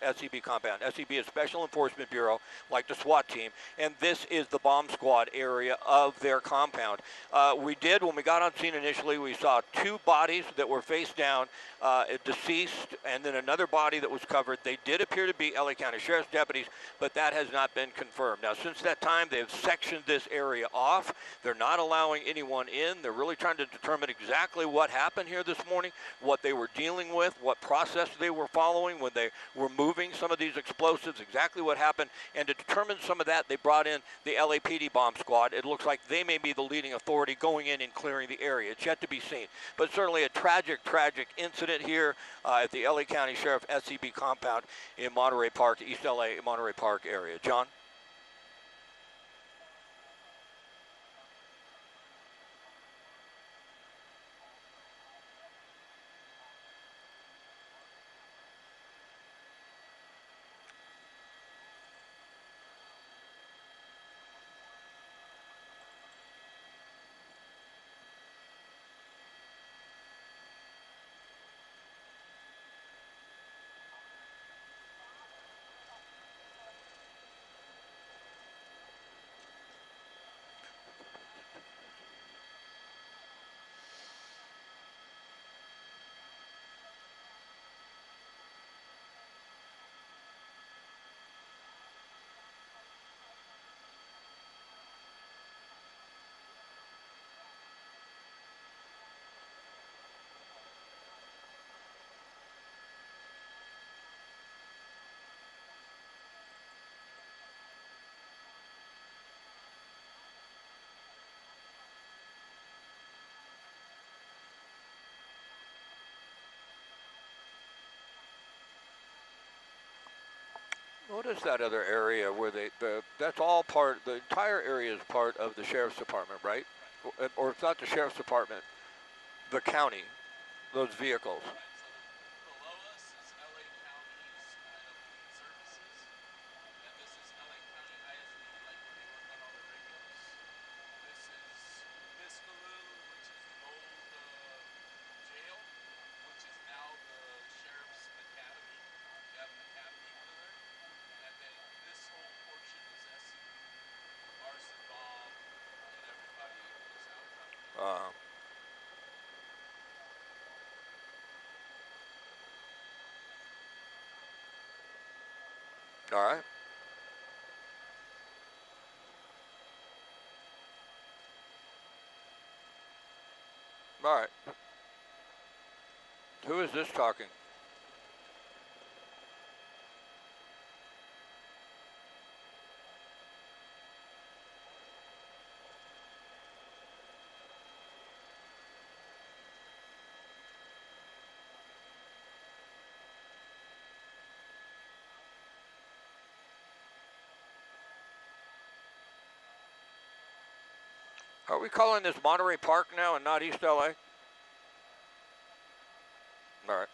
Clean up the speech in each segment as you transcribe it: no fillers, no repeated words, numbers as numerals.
SCB compound. SCB is Special Enforcement Bureau, like the SWAT team, and this is the bomb squad area of their compound. We did, when we got on scene initially, we saw 2 bodies that were face down, deceased, and then another body that was covered. They did appear to be LA County Sheriff's deputies, but that has not been confirmed. Now, since that time, they've sectioned this area off. They're not allowing anyone in. They're really trying to determine exactly what happened here this morning, what they were dealing with, what process they were following when they were moving some of these explosives, exactly what happened. And to determine some of that, they brought in the LAPD bomb squad. It looks like they may be the leading authority going in and clearing the area. It's yet to be seen. But certainly a tragic, tragic incident here at the LA County Sheriff SCB compound in Monterey Park, East LA, Monterey Park area. John? What is that other area where that's all part, the entire area is part of the Sheriff's Department, right? Or it's not the Sheriff's Department, the county, those vehicles. Uh, all right. All right. Who is this talking? Are we calling this Monterey Park now and not East LA? All right.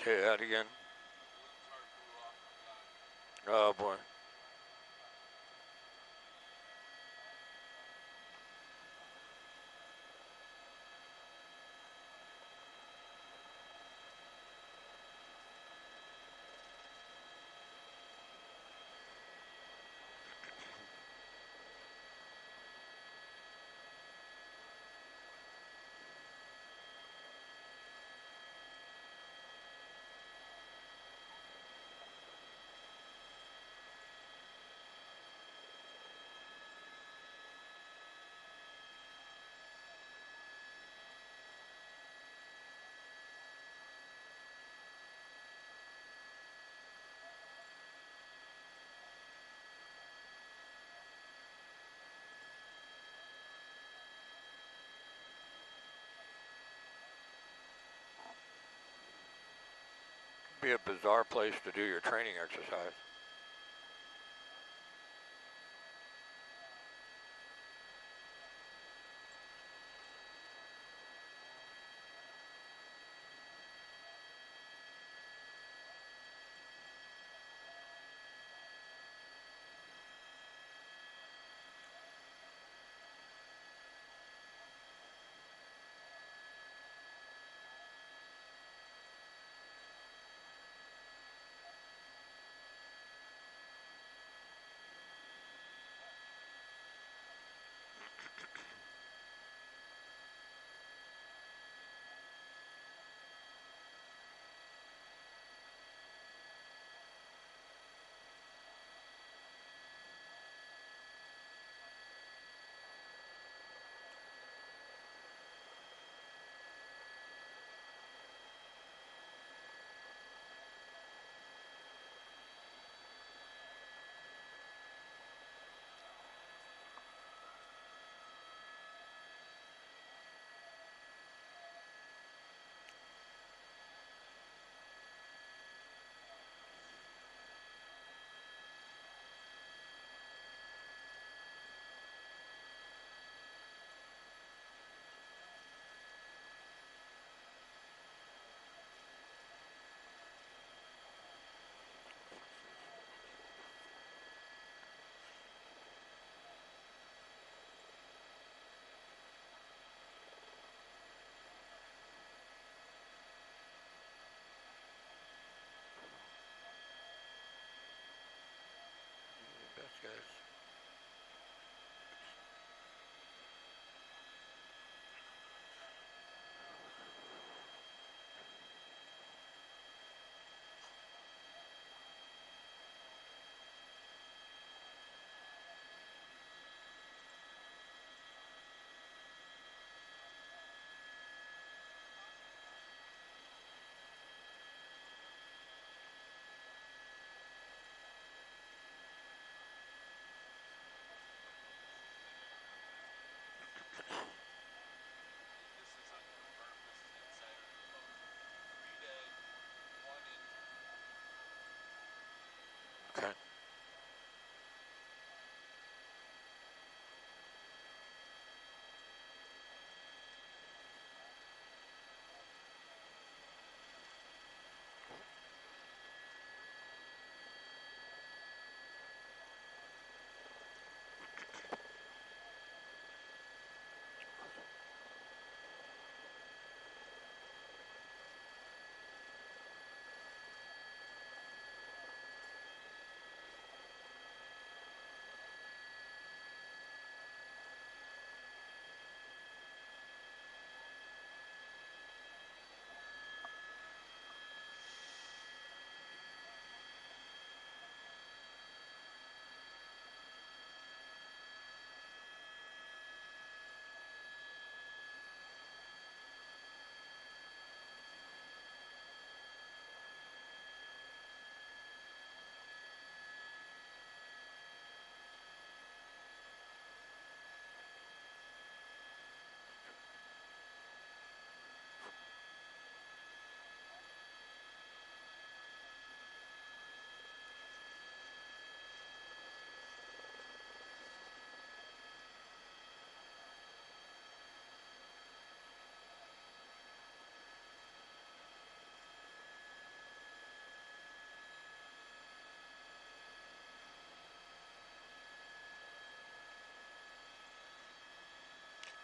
Say that again. Oh boy. Be a bizarre place to do your training exercise. Best guys. Okay.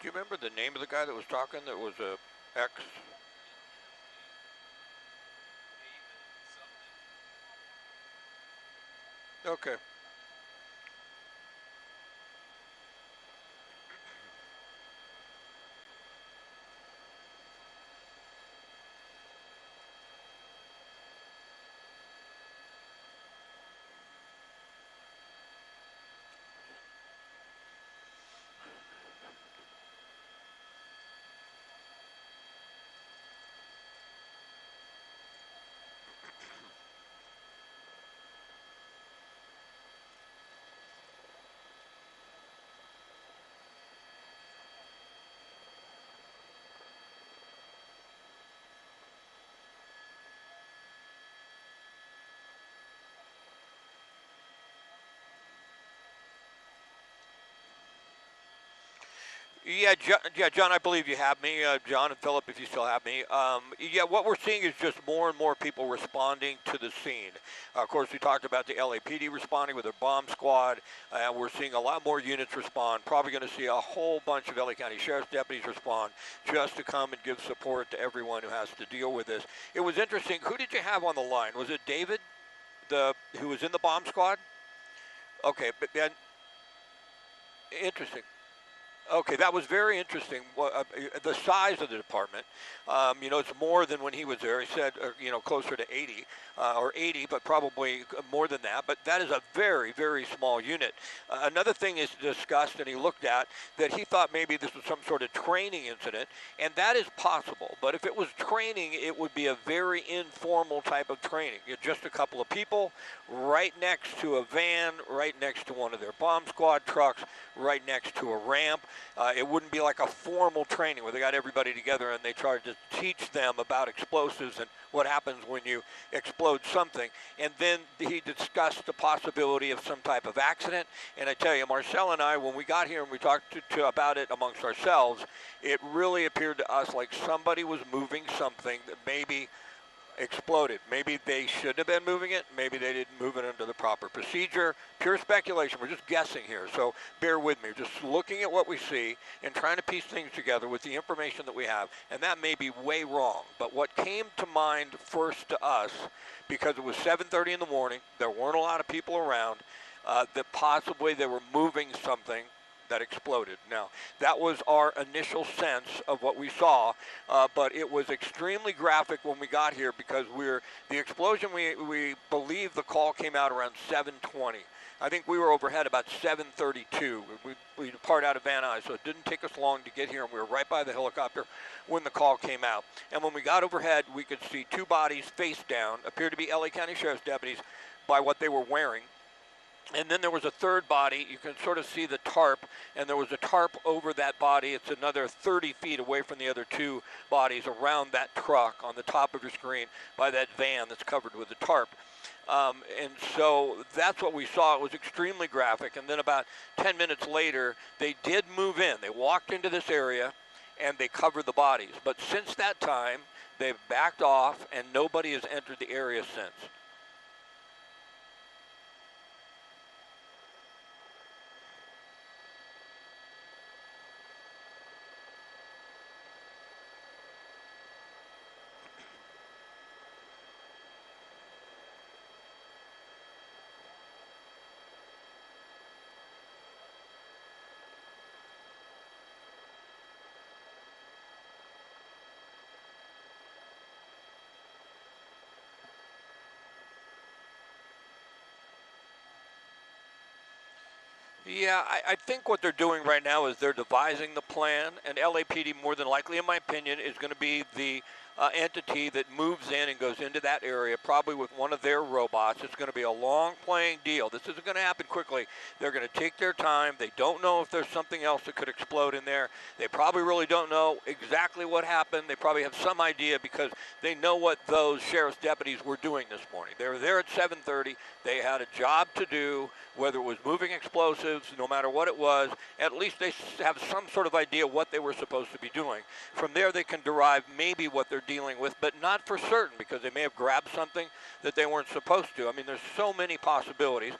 Do you remember the name of the guy that was talking that was a ex? Okay. Yeah, John, I believe you have me. John and Philip, if you still have me. Yeah, what we're seeing is just more and more people responding to the scene. Of course, we talked about the LAPD responding with their bomb squad. We're seeing a lot more units respond. Probably going to see a whole bunch of LA County Sheriff's deputies respond just to come and give support to everyone who has to deal with this. It was interesting. Who did you have on the line? Was it David, who was in the bomb squad? Okay, but then interesting. Okay, that was very interesting. The size of the department, it's more than when he was there. He said, closer to 80 or 80, but probably more than that. But that is a very, very small unit. Another thing is discussed, and he looked at, that he thought maybe this was some sort of training incident, and that is possible. But if it was training, it would be a very informal type of training. Just a couple of people right next to a van, right next to one of their bomb squad trucks, right next to a ramp. It wouldn't be like a formal training where they got everybody together and they tried to teach them about explosives and what happens when you explode something. And then he discussed the possibility of some type of accident. And I tell you, Marcel and I, when we got here and we talked about it amongst ourselves, it really appeared to us like somebody was moving something that maybe exploded. Maybe they should have been moving it. Maybe they didn't move it under the proper procedure. Pure speculation. We're just guessing here, so bear with me. Just looking at what we see and trying to piece things together with the information that we have, and that may be way wrong. But what came to mind first to us, because it was 7:30 in the morning, there weren't a lot of people around, that possibly they were moving something that exploded. Now, that was our initial sense of what we saw, but it was extremely graphic when we got here because the explosion, we believe the call came out around 7:20. I think we were overhead about 7:32. We depart out of Van Nuys, so it didn't take us long to get here, and we were right by the helicopter when the call came out. And when we got overhead, we could see two bodies face down, appeared to be LA County Sheriff's deputies by what they were wearing. And then there was a third body. You can sort of see the tarp, and there was a tarp over that body. It's another 30 feet away from the other two bodies around that truck on the top of your screen by that van that's covered with the tarp. And so that's what we saw. It was extremely graphic. And then about 10 minutes later, they did move in. They walked into this area, and they covered the bodies. But since that time, they've backed off, and nobody has entered the area since. Yeah, I think what they're doing right now is they're devising the plan, and LAPD, more than likely, in my opinion, is going to be the entity that moves in and goes into that area, probably with one of their robots. It's going to be a long playing deal. This isn't going to happen quickly. They're going to take their time. They don't know if there's something else that could explode in there. They probably really don't know exactly what happened. They probably have some idea because they know what those sheriff's deputies were doing this morning. They were there at 7:30. They had a job to do, whether it was moving explosives, no matter what it was. At least they have some sort of idea what they were supposed to be doing. From there, they can derive maybe what they're dealing with, but not for certain, because they may have grabbed something that they weren't supposed to. I mean, there's so many possibilities.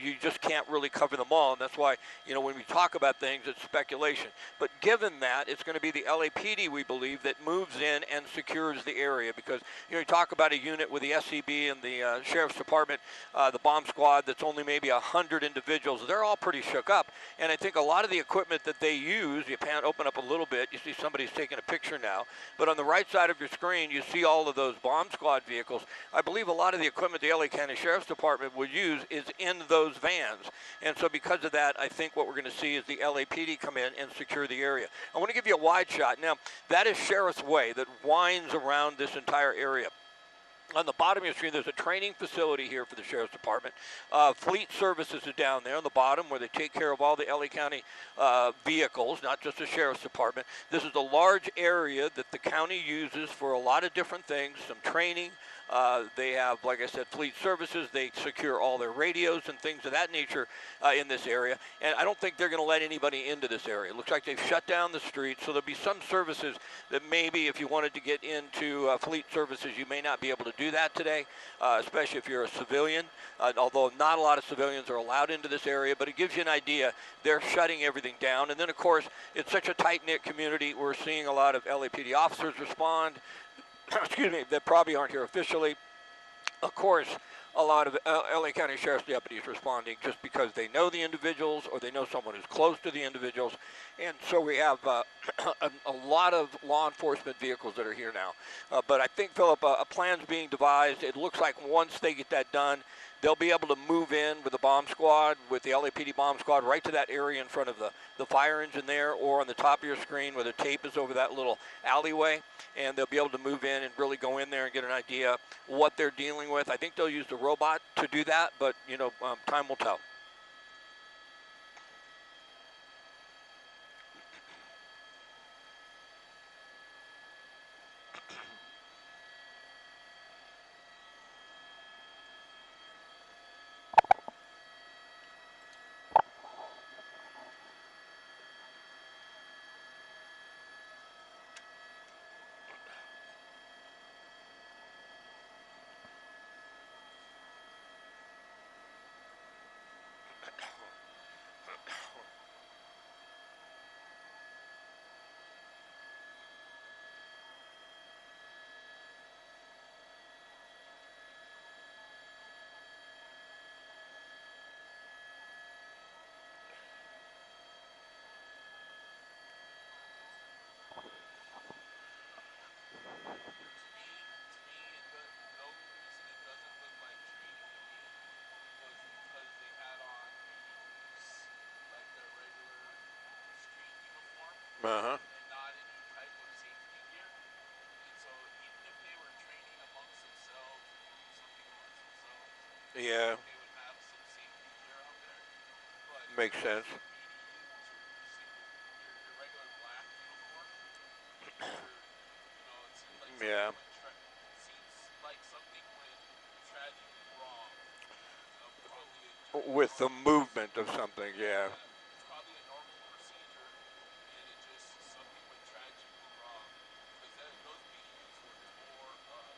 You just can't really cover them all, and that's why, when we talk about things, it's speculation. But given that, it's going to be the LAPD, we believe, that moves in and secures the area, because, you talk about a unit with the SCB and the Sheriff's Department, the bomb squad, that's only maybe 100 individuals. They're all pretty shook up, and I think a lot of the equipment that they use, you can open up a little bit, you see somebody's taking a picture now, but on the right side of your screen, you see all of those bomb squad vehicles. I believe a lot of the equipment the LA County Sheriff's Department would use is in those vans. And so because of that, I think what we're going to see is the LAPD come in and secure the area. I want to give you a wide shot. Now, that is Sheriff's Way that winds around this entire area. On the bottom of your screen, there's a training facility here for the Sheriff's Department. Fleet Services is down there on the bottom where they take care of all the LA County vehicles, not just the Sheriff's Department. This is a large area that the county uses for a lot of different things, some training, They have, like I said, fleet services. They secure all their radios and things of that nature in this area. And I don't think they're going to let anybody into this area. It looks like they've shut down the street, so there'll be some services that maybe if you wanted to get into fleet services, you may not be able to do that today, especially if you're a civilian, although not a lot of civilians are allowed into this area, but it gives you an idea. They're shutting everything down. And then, of course, it's such a tight-knit community. We're seeing a lot of LAPD officers respond, excuse me, that probably aren't here officially. Of course, a lot of LA County Sheriff's deputies responding just because they know the individuals or they know someone who's close to the individuals. And so we have a lot of law enforcement vehicles that are here now. But I think, Philip, a plan's being devised. It looks like once they get that done, they'll be able to move in with the bomb squad, with the LAPD bomb squad, right to that area in front of the fire engine there, or on the top of your screen where the tape is over that little alleyway. And they'll be able to move in and really go in there and get an idea what they're dealing with. I think they'll use the robot to do that, but, you know, time will tell. Uh-huh. And not any type of safety gear. And so even if they were training amongst themselves or doing something amongst themselves, Yeah, they would have some safety gear out there. But makes for sense. your BDUs or your regular black uniform, it seems like Yeah, something went tragically wrong. Probably during a with the normal movement of something, yeah. yeah, it's probably a normal procedure, and it just something went tragically wrong because those BDUs were tore up.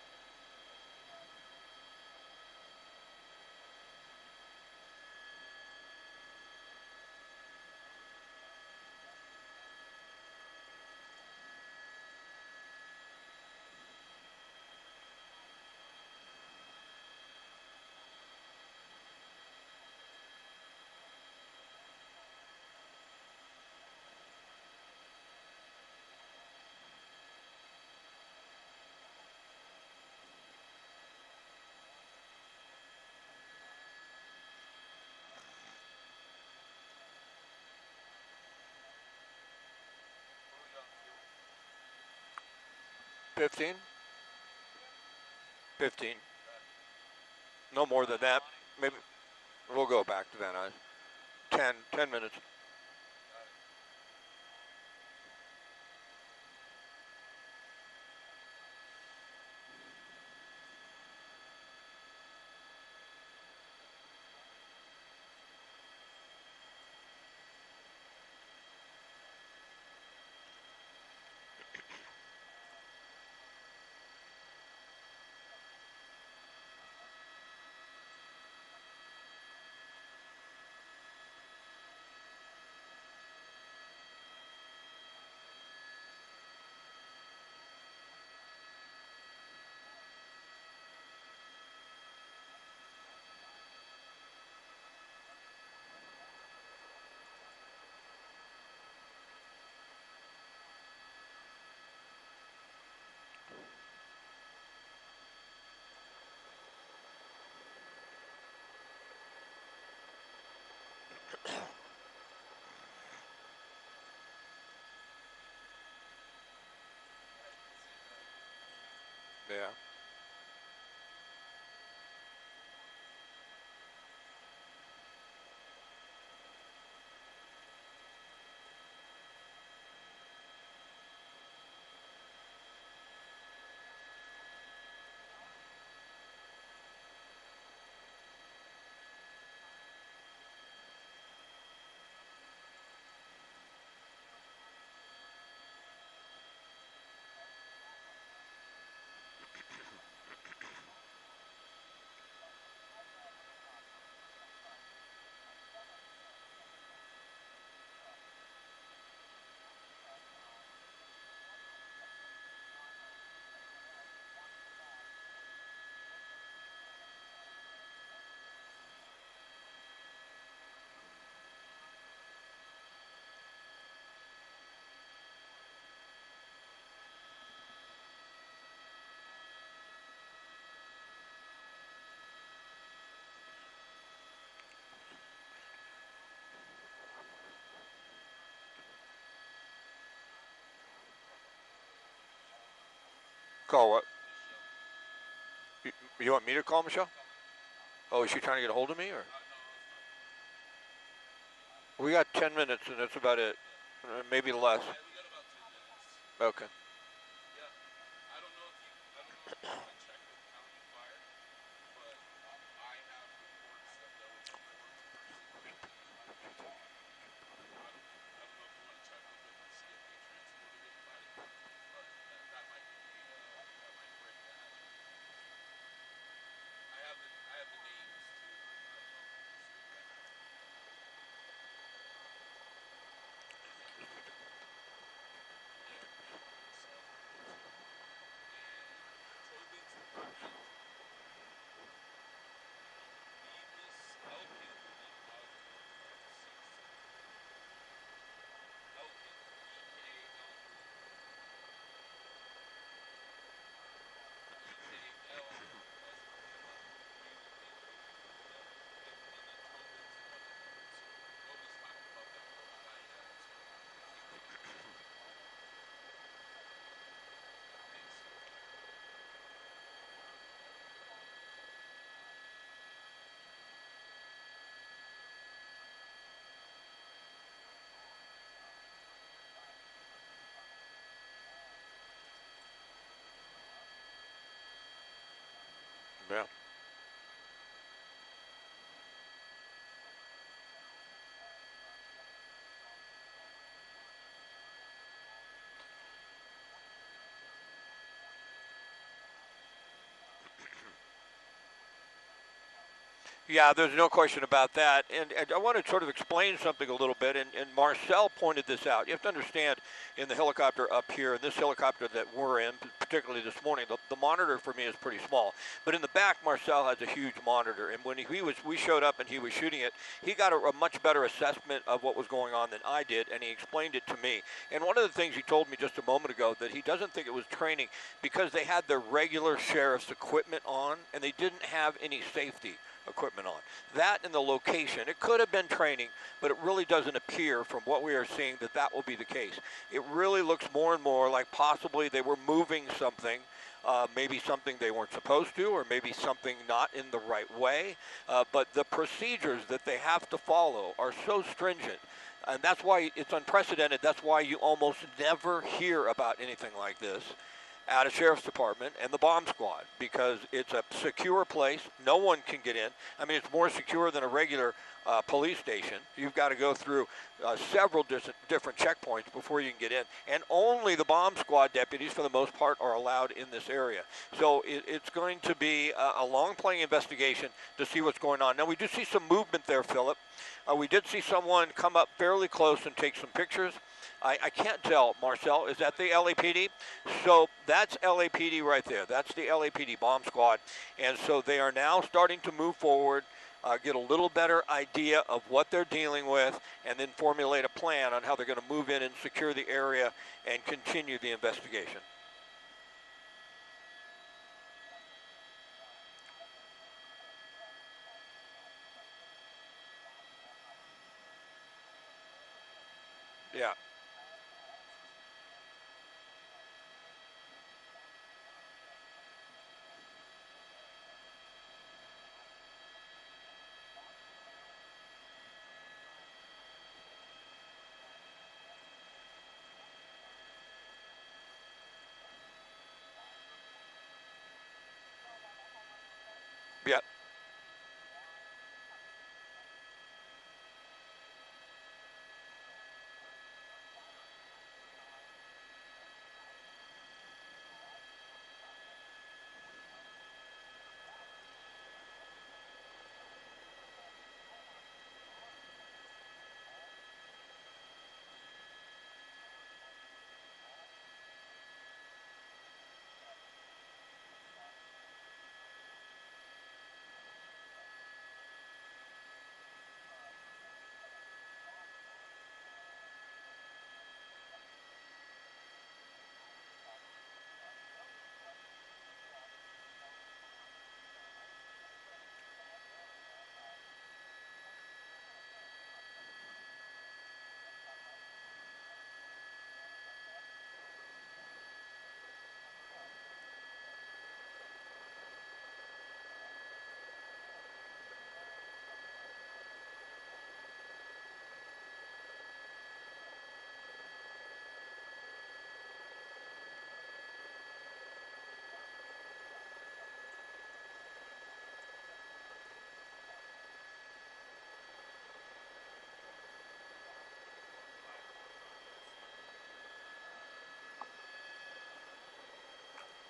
What are we on fuel? 15? 15. Okay. No more than that. Lonnie? Maybe we'll go back to Van Nuys. 10 minutes. Got it. Yeah. Call what? Michelle. You, you want me to call Michelle? Oh, is she trying to get a hold of me, or? No, I was talking. We got 10 minutes, and that's about it. Maybe less. Yeah, we got about 10 minutes. Okay. Yeah. I don't know if you want to check with County Fire, but I have reports that there was a fourth person in the I don't know if you want to check with them and see if they transported anybody, but that might be that might break that. I have the names too. I don't know if you want to see that. Yeah. Marcel Perugia and Tobin's Andrew. Bemis Elkin and Osborne are deceased. Elkin, EKLN. EKL as in Lima, U N U. Yep. And then Tobin's the one that died. So nobody's talked about that fourth guy yet. So keep looking for that. Thanks. Yeah. Yeah, there's no question about that. And I want to sort of explain something a little bit. And Marcel pointed this out. You have to understand in the helicopter up here, in this helicopter that we're in, particularly this morning, the monitor for me is pretty small. But in the back, Marcel has a huge monitor. And when we showed up and he was shooting it, he got a much better assessment of what was going on than I did. And he explained it to me. And one of the things he told me just a moment ago, that he doesn't think it was training because they had their regular sheriff's equipment on and they didn't have any safety equipment on. That and the location. It could have been training, but it really doesn't appear from what we are seeing that that will be the case. It really looks more and more like possibly they were moving something, maybe something they weren't supposed to, or maybe something not in the right way. But the procedures that they have to follow are so stringent. And that's why it's unprecedented. That's why you almost never hear about anything like this at a sheriff's department and the bomb squad, because it's a secure place. No one can get in. I mean, it's more secure than a regular police station. You've got to go through several different checkpoints before you can get in. And only the bomb squad deputies, for the most part, are allowed in this area. So it's going to be a long-playing investigation to see what's going on. Now, we do see some movement there, Philip. We did see someone come up fairly close and take some pictures. I can't tell, Marcel, is that the LAPD? So that's LAPD right there. That's the LAPD bomb squad. And so they are now starting to move forward, get a little better idea of what they're dealing with, and then formulate a plan on how they're going to move in and secure the area and continue the investigation. Yeah.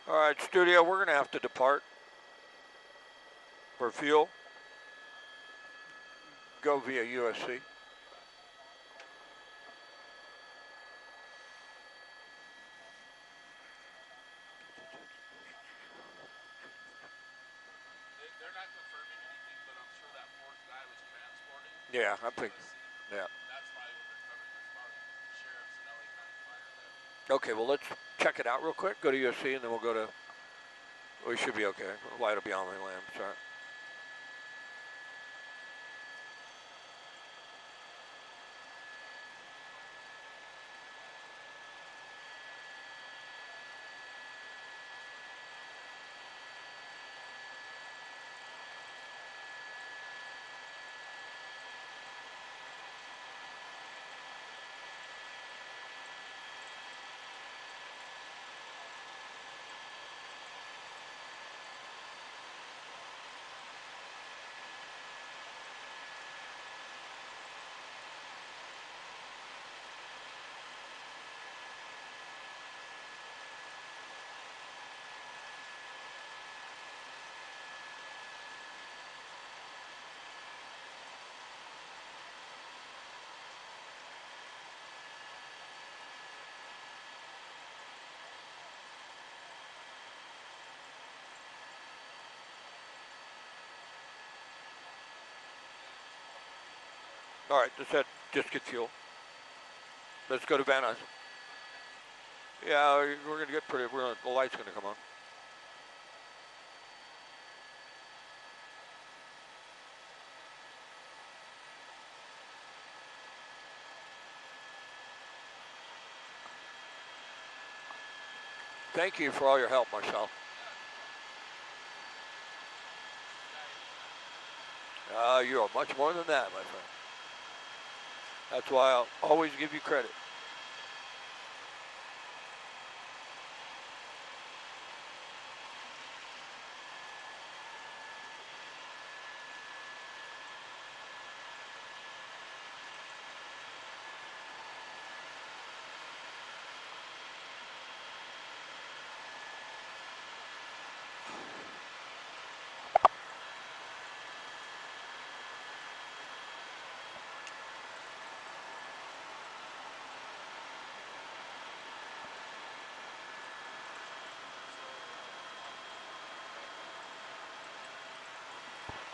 All right, studio, we're going to have to depart for fuel. Go via USC. They're not confirming anything, but I'm sure that fourth guy was transporting Yeah, I to think. USC. Yeah. That's probably what they're covering. There's probably sheriffs and LA County Fire there. Okay, well, let's check it out real quick. Go to USC, and then we'll go to. We should be okay. Light will be on my lamp. Sorry. All right, just get fuel. Let's go to Van Nuys. Yeah, we're going to get pretty. The light's going to come on. Thank you for all your help, Marcel. You are much more than that, my friend. That's why I'll always give you credit.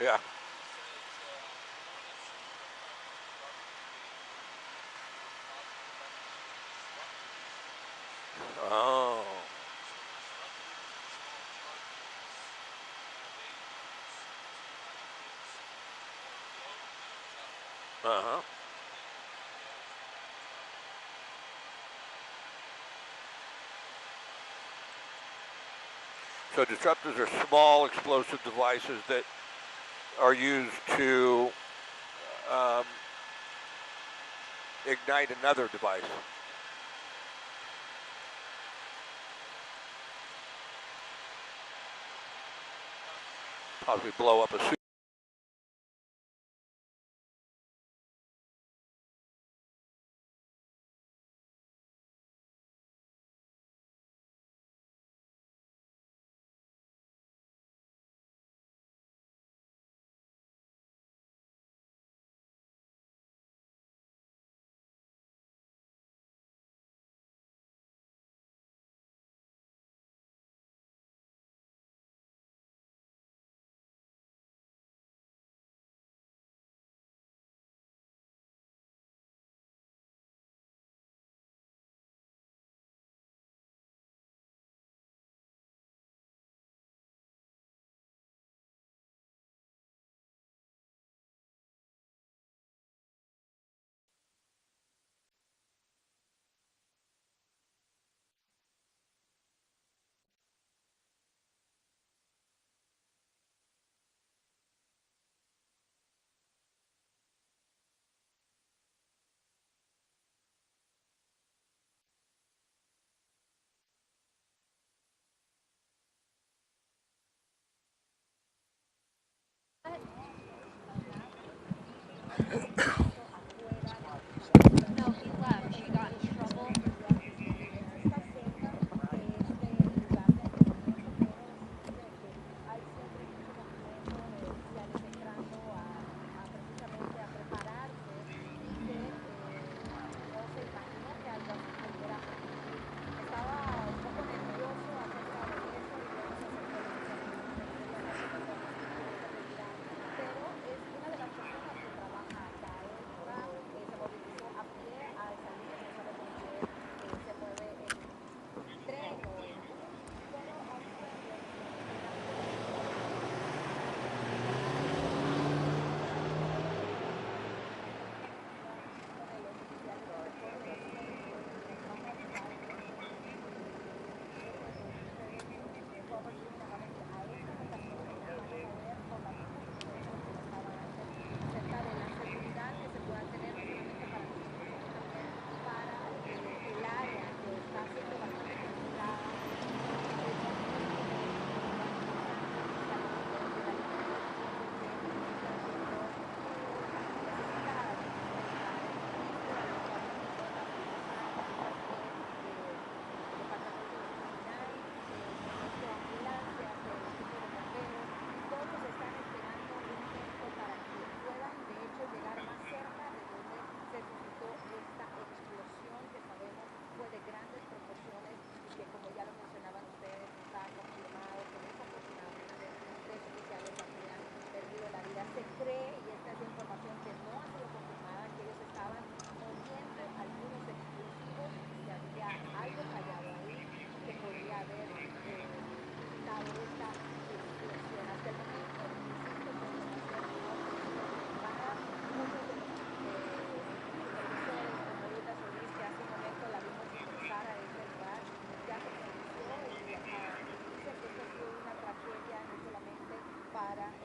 Yeah. Oh. Uh-huh. So disruptors are small explosive devices that are used to um, ignite another device. Possibly blow up a suit. No, he left. She got in trouble.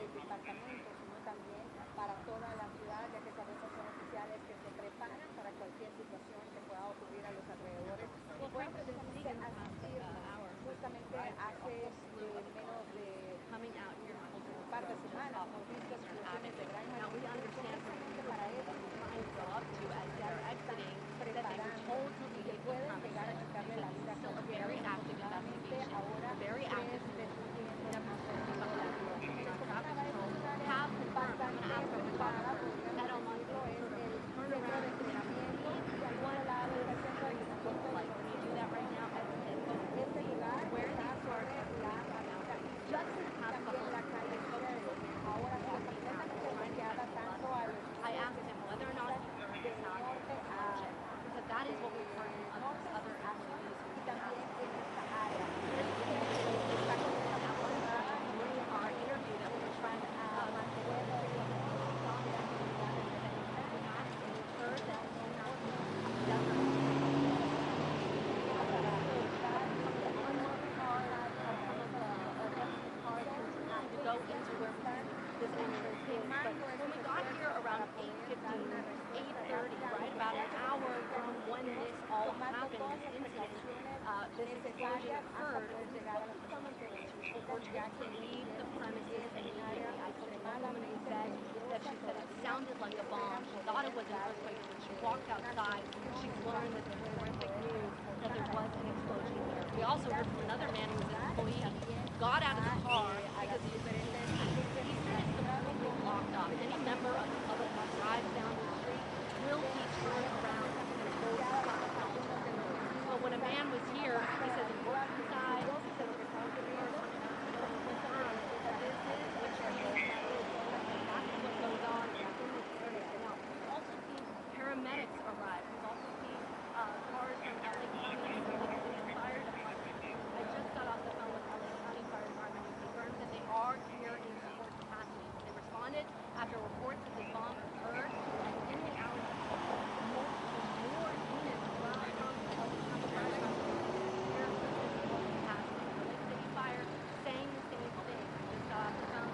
el departamento, sino también para toda la ciudad, ya que sabemos son oficiales que se preparan para cualquier situación que pueda ocurrir a los alrededores. Y bueno, precisamente asistir justamente hace menos de un par de semanas hemos visto explosiones de gran magnitud precisamente para eso, preparando y que pueden llegar a quitarle la vida a cualquiera. Desafortunadamente ahora tres de sus miembros han perdido la vida. Les comentaba, es un área bastante cerrada, podríamos decirlo, es el centro de entrenamiento y al otro lado está el centro de entrenamiento de este lugar está sobre la avenida East y también la calle Sheridan. Ahora ha sido completamente bloqueada tanto a los estudiantes del norte a norte a sur y también en esta área. Precisamente está completamente cerrada y ellos van a mantener la comunicación de actividades de la go into where this entrance is. But when we got here around 8:15, 8:30, right about an hour from when this all happened, this incident, this explosion occurred, someone were told to leave the premises immediately. I told the one woman who said that she said it sounded like a bomb. She thought it was an earthquake. When she walked outside, she learned that there was horrific news that there was an explosion here. We also heard from another man who was an employee, got out of the car because he said it's completely blocked off. Any member of the public who drives down the street will be turned around and told to stop the film. But when a man was here, he said he worked inside, he said it was confirmed that this is a tragedy. That's what goes on in this area. Now, we've also seen paramedics arrive. We've also seen cars from LA County and LA City Fire Department. I just got off the phone with LA County Fire Department who confirmed that they are here in support capacity. They responded after reports that this bomb occurred, and in the hours that followed, more units arrived from the LA County Fire Department here in support capacity. LA City Fire saying the same thing. I just got off the phone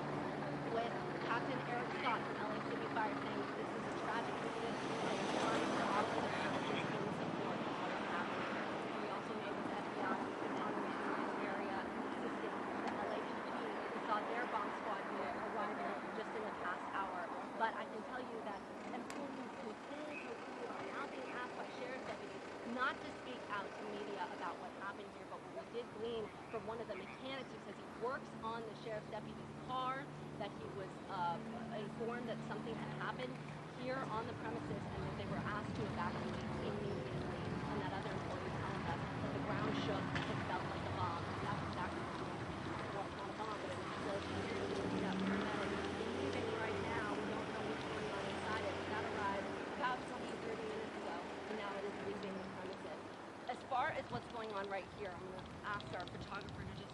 with Captain Eric Scott from LA City Fire saying this is a tragic incident and it's time to offer the services in support of what is happening. We also know that the FBI is on the this area assisting the LAPD who saw their bomb squad unit arriving just in the past hour. But I can tell you that employees within Tokyo are now being asked by sheriff's deputies not to speak out to media about what happened here, but what we did glean from one of the mechanics who says he works on the sheriff's deputy's car, that he was informed that something had happened here on the premises and that they were asked to evacuate immediately. And that other employee telling us that the ground shook, it felt like a bomb. And that's exactly what it was. Well, it's not a bomb, but it was explosion. That paramedics leaving right now. We don't know what's going on inside it. That arrived about 20, 30 minutes ago, and now it is leaving the premises. As far as what's going on right here, I'm going to ask our photographer to just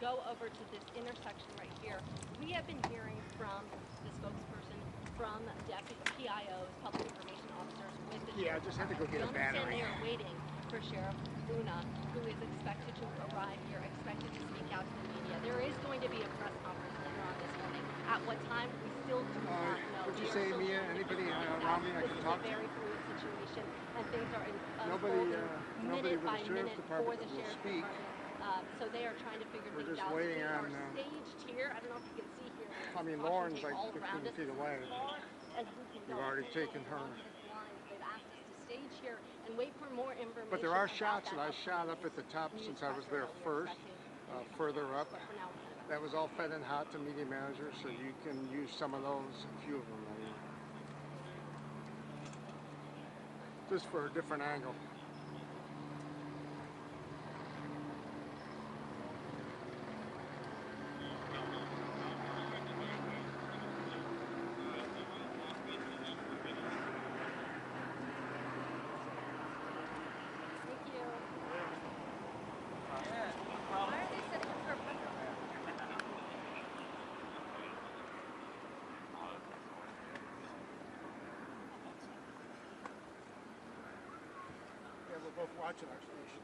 go over to this intersection right here. We have been hearing from the spokesperson, from deputy PIOs, public information officers with the Yeah, I just had to go get a battery. They are waiting for Sheriff Luna, who is expected to arrive here, expected to speak out to the media. There is going to be a press conference later on this morning. At what time, we still do not know. Would you say, Mia, anybody around me I can talk to? This is a very fluid situation, and things are Nobody minute with by the sheriff's minute department for the will sheriff's speak. department. So they are trying to figure We're things just out. waiting We on, are staged here. I don't know if you can see here. I mean, Caution Lauren's tape like all around 15 us. feet away. As far as we can We've go. already taken her. They've asked us to stage here and wait for more information. But there are about shots that I that shot up at the top since I was there first, further up. But for now, That was all fed and hot to media managers, so you can use some of those, a few of them, I mean. Just for a different angle. thank you. Why are they setting up for a press conference? Yeah, we're both watching our station.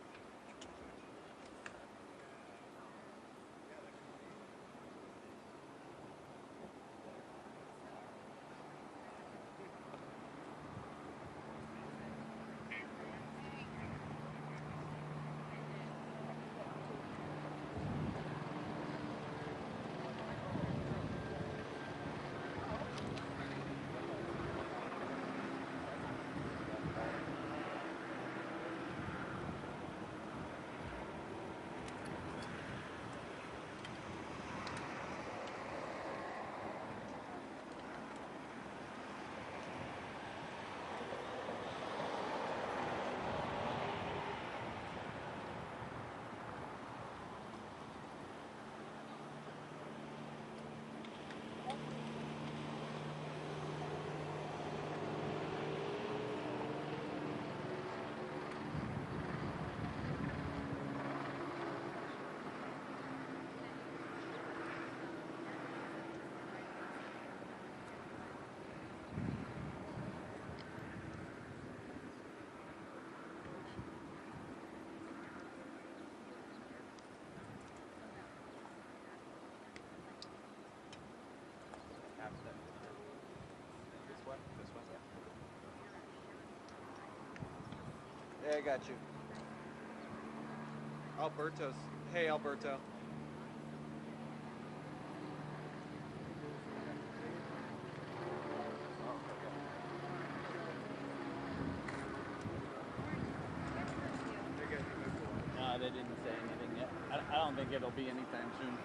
I got you. Alberto's. Hey, Alberto. No, they didn't say anything yet. I don't think it'll be anytime soon.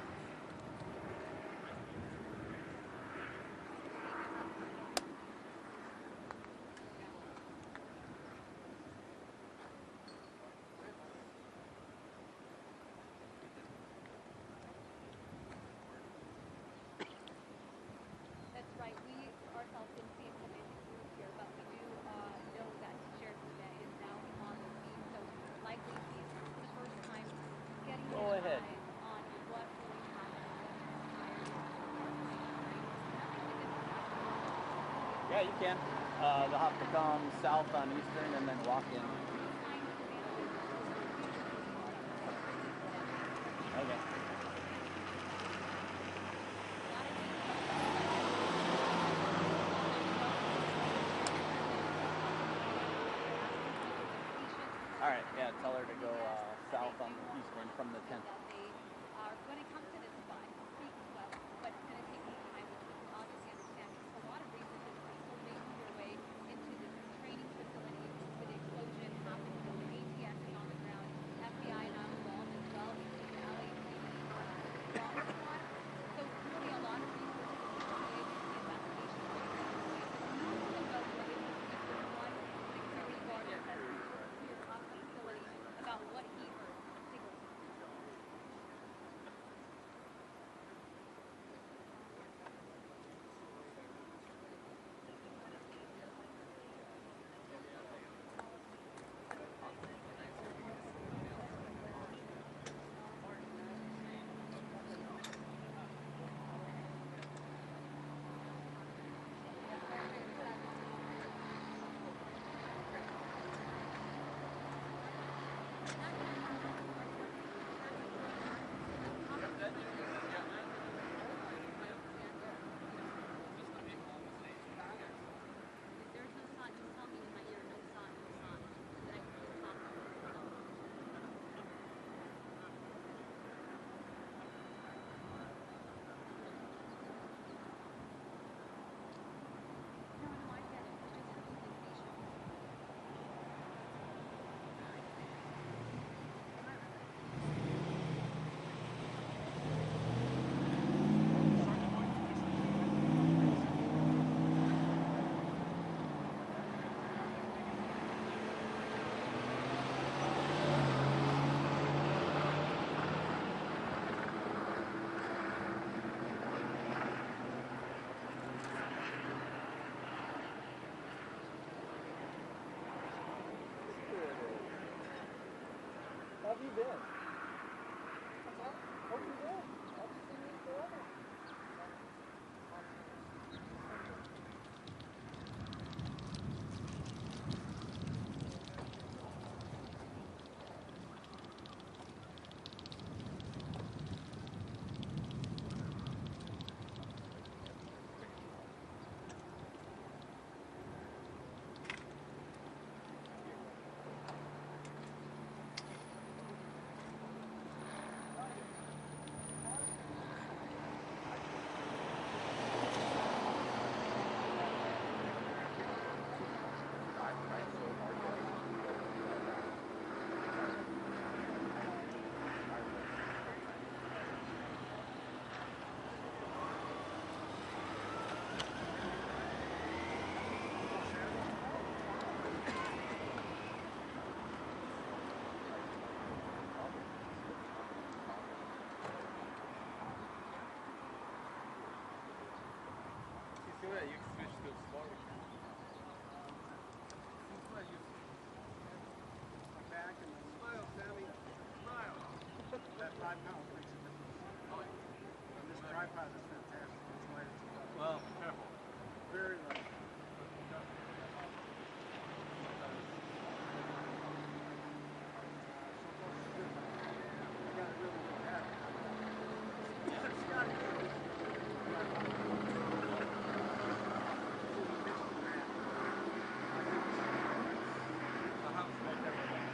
That's right. We ourselves didn't see it come into group here, but we do know that Sheriff Burnett is now on the scene, so likely he's the first time getting Go his ahead. eyes on what really happened. Yeah, you can. They'll have to come south on Eastern and then walk in. Okay. All right, yeah, tell her to go south on Eastern from the 10th. That they are going to come to this spot, creek west, but it's going to take some time, which we can obviously understand because a lot of reasons is people making their way into this training facility where the explosion happened. So the ATF is on the ground, FBI now involved as well, including the LAPD bomb squad. So really a lot of resources associated with the investigation going underway. Not just about whether this is one security guard that says here off the facility about what he heard. Take a listen. If there's no sun, just tell me in my ear, no sun, no sun. Then I can just talk to you. No, I get it. It's just for communication. How have you been? How have you been? Haven't seen you forever. You can switch to slow. I'm back and then Smile, Sammy. Smile. that 5 pounds makes a difference. And this tripod is fantastic. It's light. Well, careful. Very light. I got a really good habit. Scott, The house right there.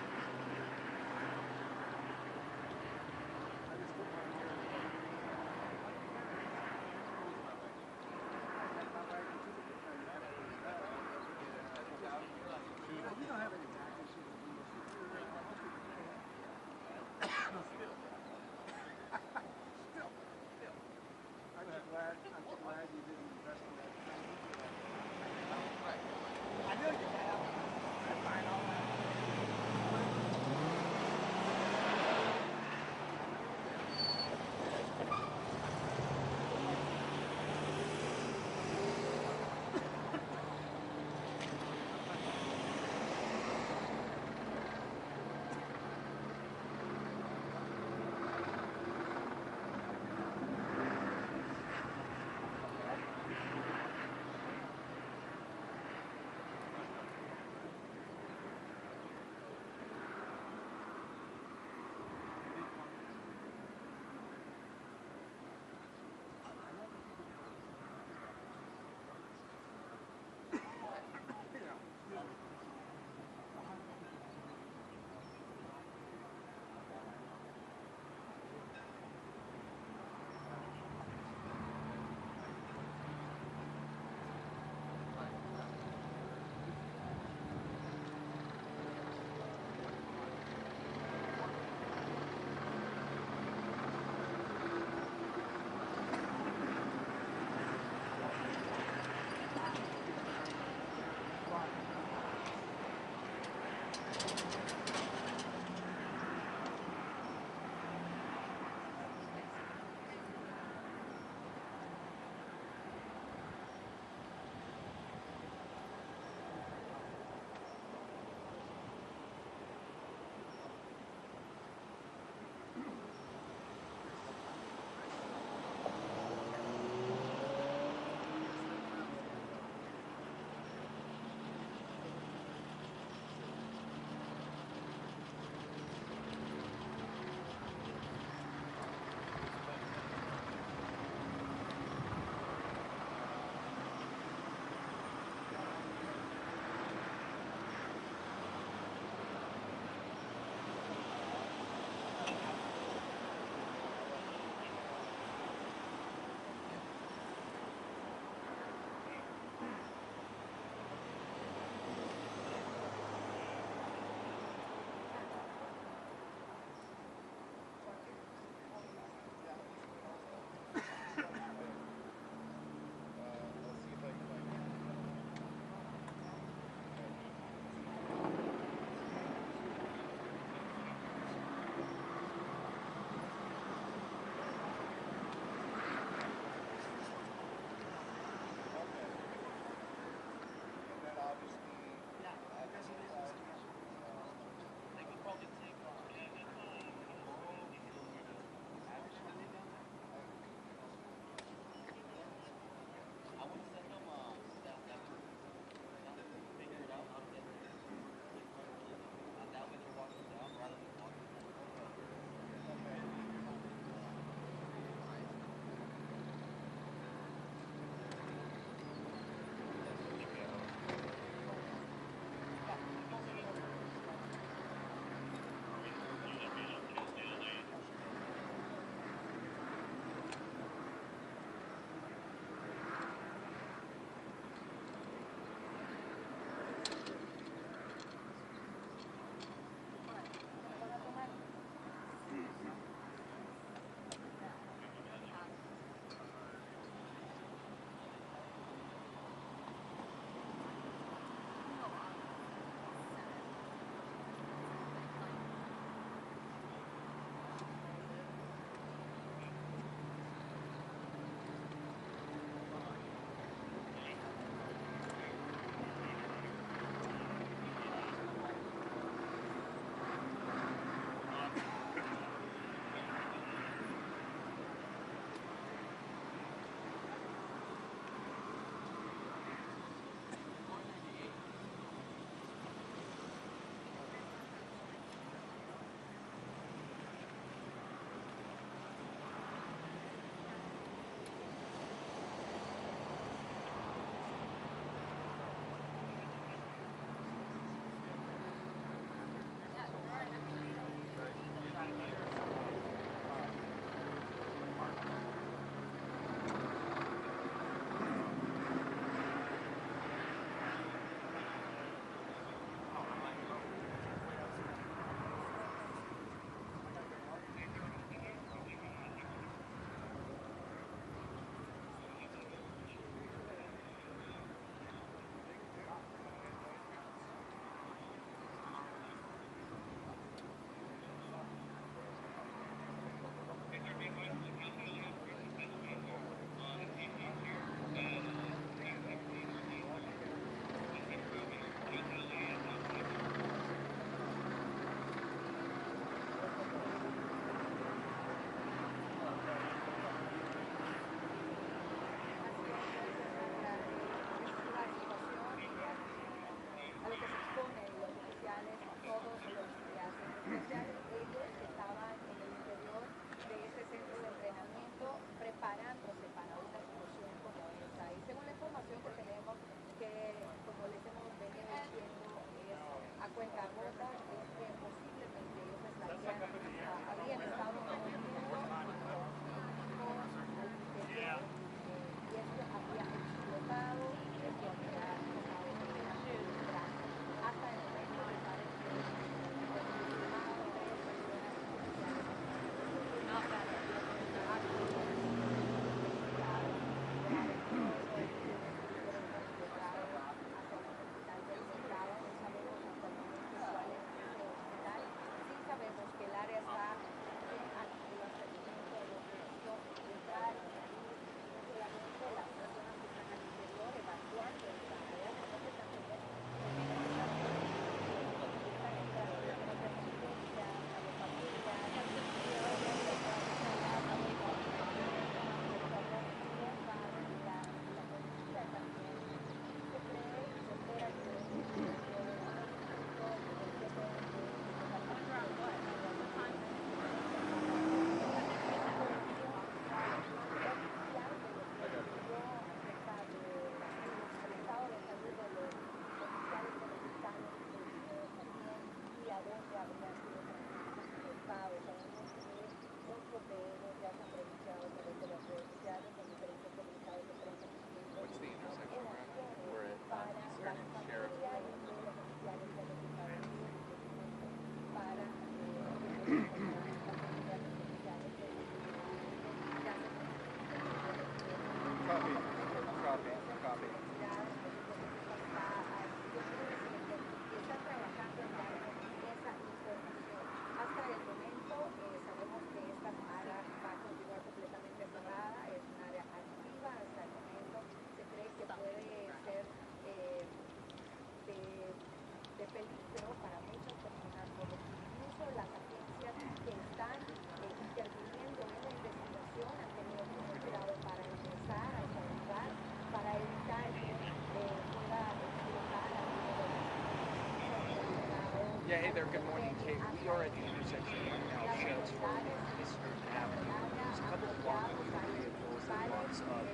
Yeah, hey there, good morning, Kate. We are at the intersection right now of Sheriff's Road and Eastern Avenue. There's a couple of block-moving vehicles and lots of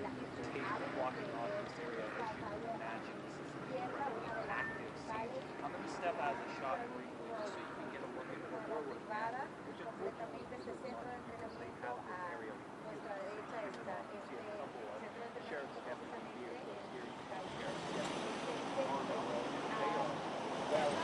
tape blocking off this area. As you can imagine, this is an incredibly active scene. I'm going to step out of the shot briefly just so you can get a look at the forward van, which unfortunately is running because they have this area completely secured off. You see a couple of sheriff's deputy vehicles here. You can see sheriff's deputies on the road. They are well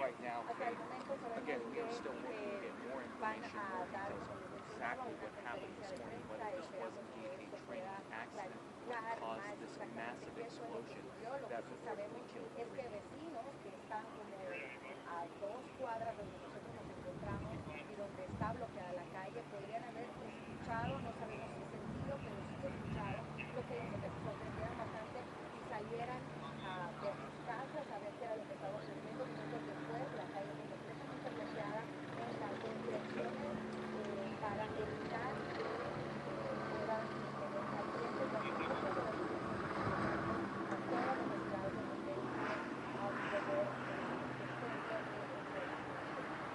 right now. Again, we are still looking to get more information, more details on exactly what happened this morning, whether this was indeed a train accident, what caused this massive explosion that reportedly killed 3 people. A 2 cuadras donde nosotros nos encontramos y donde está bloqueada la calle, podrían haber escuchado, no sabemos si sentido, pero sí escucharon, lo que hizo que se sorprendieran bastante y salieran de sus casas a ver qué era lo que estaba ocurriendo. Minutos después, la calle completamente bloqueada en las 2 direcciones para evitar que fueran los accidentes, los muchos de los a todas las velocidades en los vehículos a poder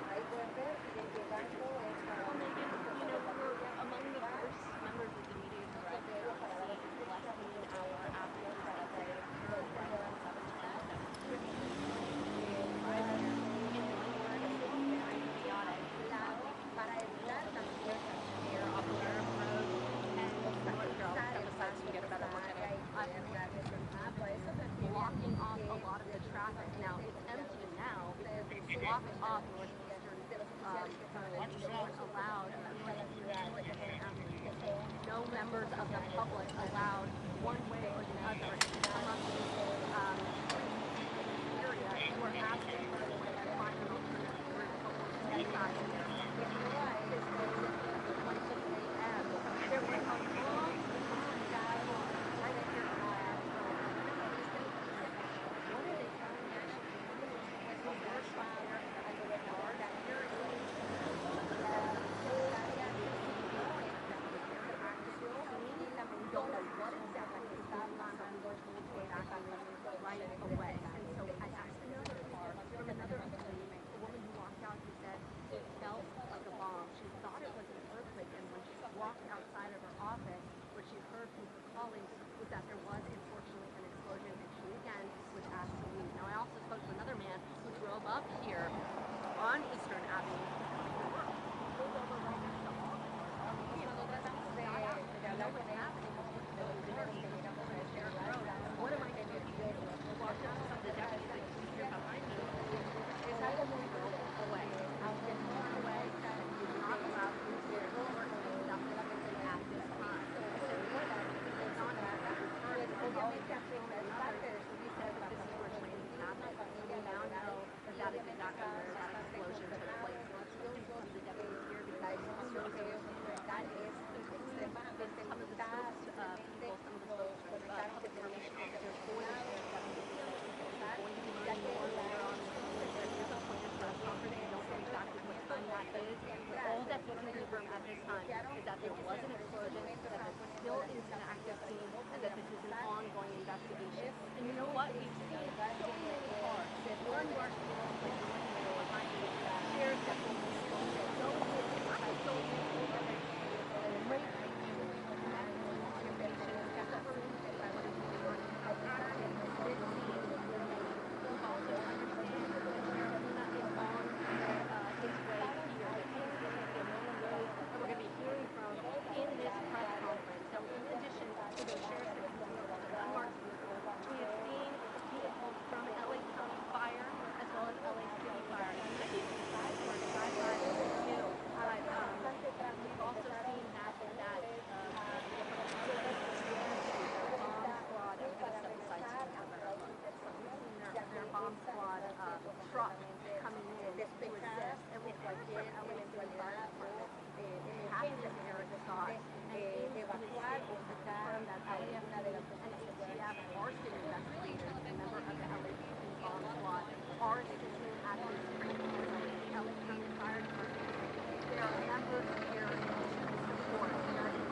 ahí pueden ver que llegando esta Well, Megan, you know, we're among the first members of the media to arrive here on scene less than an hour after the accident occurred right around 7:10, 7:15. In one word, it was very chaotic. para evitar también Here off Sheriff Road and North Girl, step aside so you get a better look at it. Blocking off a lot of the traffic. Now, it's empty now because they blocked off Northeastern. No one allowed no members of the public allowed one way or the other to come up to area and were asking for them to find an alternative route to get out of here. If you realize this was at 1:06 a.m., there was a long right here on what are they telling us? It's a worse fire and the yard that here is don't know what exactly is that on, but we were told to evacuate right away. And so I asked another car from another employee, a woman who walked out, who said it felt like a bomb. She thought it was an earthquake, and when she walked outside of her office, what she heard from her colleagues was that there was unfortunately an explosion, and she again was asked to leave. Now I also spoke to another man who drove up here on Eastern Avenue to come to work. He pulled over right next to all of us. I know what's happening. What am I going to do? Well, some of the deputies that you hear behind me is I will go away. I'll get away and you're not allowed to use your work nothing at this time. So what is on that first obviamente afecta el parte de su visa de this is where training happened. We now know that that is exactly where that explosion took place. Let's go to some of the deputies here because that is some of the spokespeople, some of the public information officers for the sheriff's deputies here. We're going to be learning more later on in the season. There's a point of press conference. We don't know exactly what time that is. But all that we can confirm at this time is that there was an explosion, that this still is an active scene, and that this is an ongoing investigation. And you know what? We've seen so many cars. One car behind me, sheriff's deputies, we're going to be hearing from in this press conference. So in addition to the bomb squad truck coming in to assist. It looks like different elements of the fire department passed this area thought and evacuar or confirm that NCTF are state investigators, a member of the LAPD bomb squad, are assisting at this LA County Fire Department. There are members here to support that is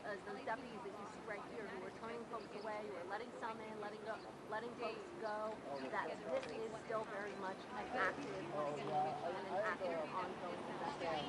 as those deputies that you see right here who are turning folks away, who are letting some in, letting folks go, that this is still very much an active scene and an active ongoing investigation.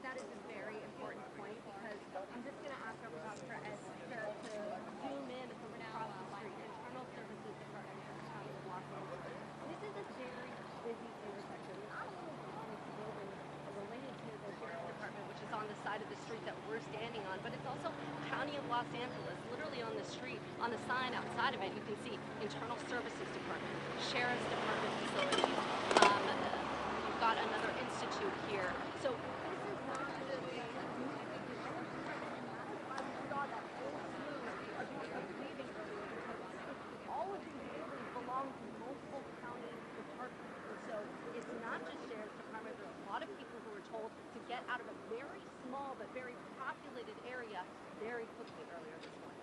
That is a very important point because I'm just going to ask our photographer Esther to zoom in from across the street. Internal Services Department in the County of Los Angeles. This is a very busy intersection, not only on this building related to the Sheriff's Department, which is on the side of the street that we're standing on, but it's also County of Los Angeles. Literally on the street, on the sign outside of it, you can see Internal Services Department, Sheriff's Department facilities. You've got another institute here. So all of these buildings belong to multiple county departments, and so it's not just Sheriff's Department. There's a lot of people who are told to get out of a very small but very populated area very quickly earlier this morning.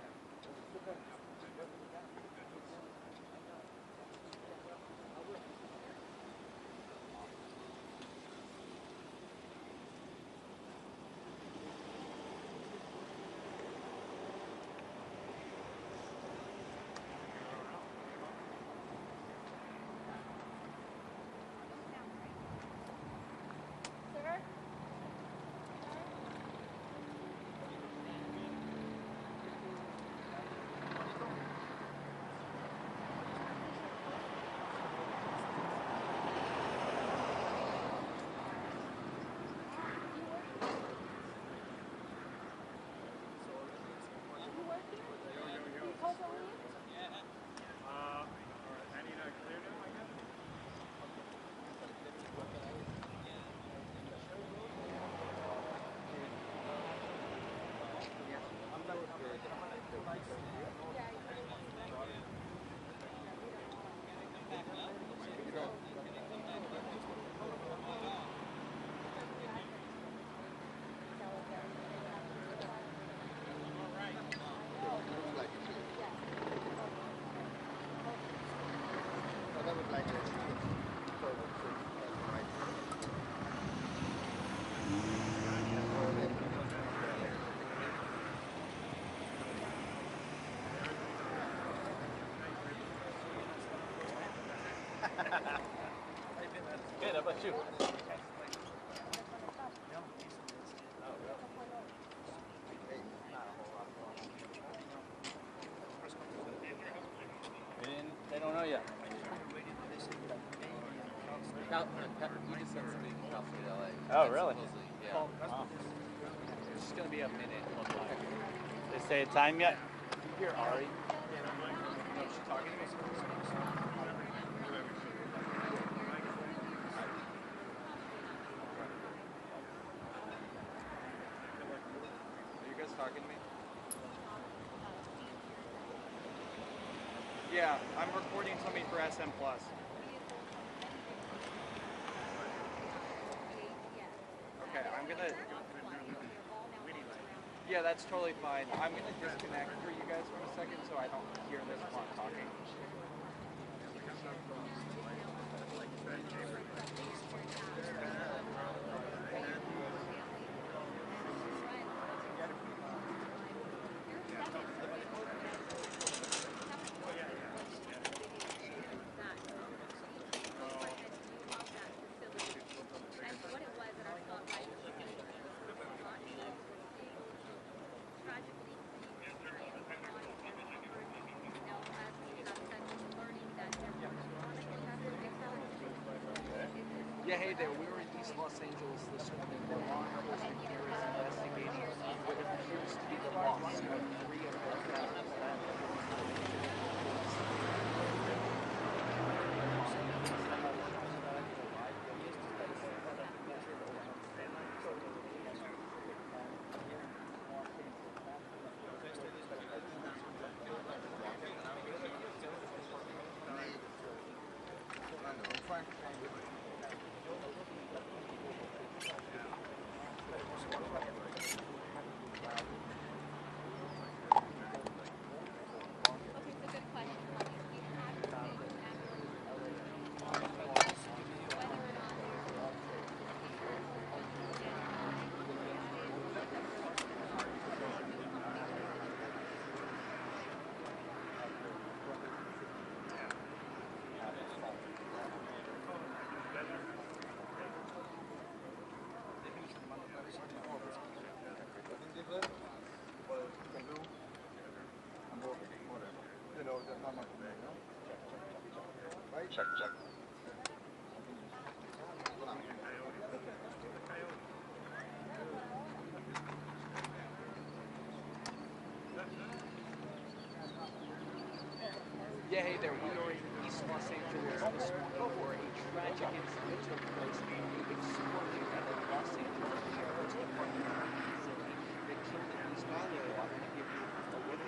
Good, how about you? They don't know yet. You just sent somebody to Cal State LA. Oh, really? Supposedly, yeah. Wow. It's just going to be a minute. They say a time yet? You hear Ari? No, she's talking to me. talking to me? Yeah, I'm recording something for SM Plus. Okay, I'm gonna. Yeah, that's totally fine. I'm gonna disconnect for you guys for a second so I don't hear this while I'm talking. Yeah, hey there. We were in East Los Angeles this morning where law enforcement here is investigating what appears to be the loss of 3 of their families. Check, check. Yeah, hey there. We are in East Los Angeles this morning where a tragic incident took place. The explosion at the Los Angeles Sheriff's Department facility that killed at least 2 people. I'm going to give you a little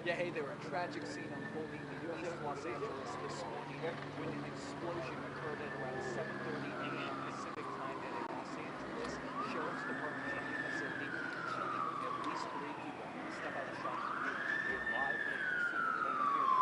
Yeah, hey there. A tragic scene unfolding in East Los Angeles this morning when an explosion occurred at around 7:30 a.m. Pacific time at a Los Angeles Sheriff's Department facility, killing at least 3 people. I'm going to step out of shot for you. You're live from the scene over here.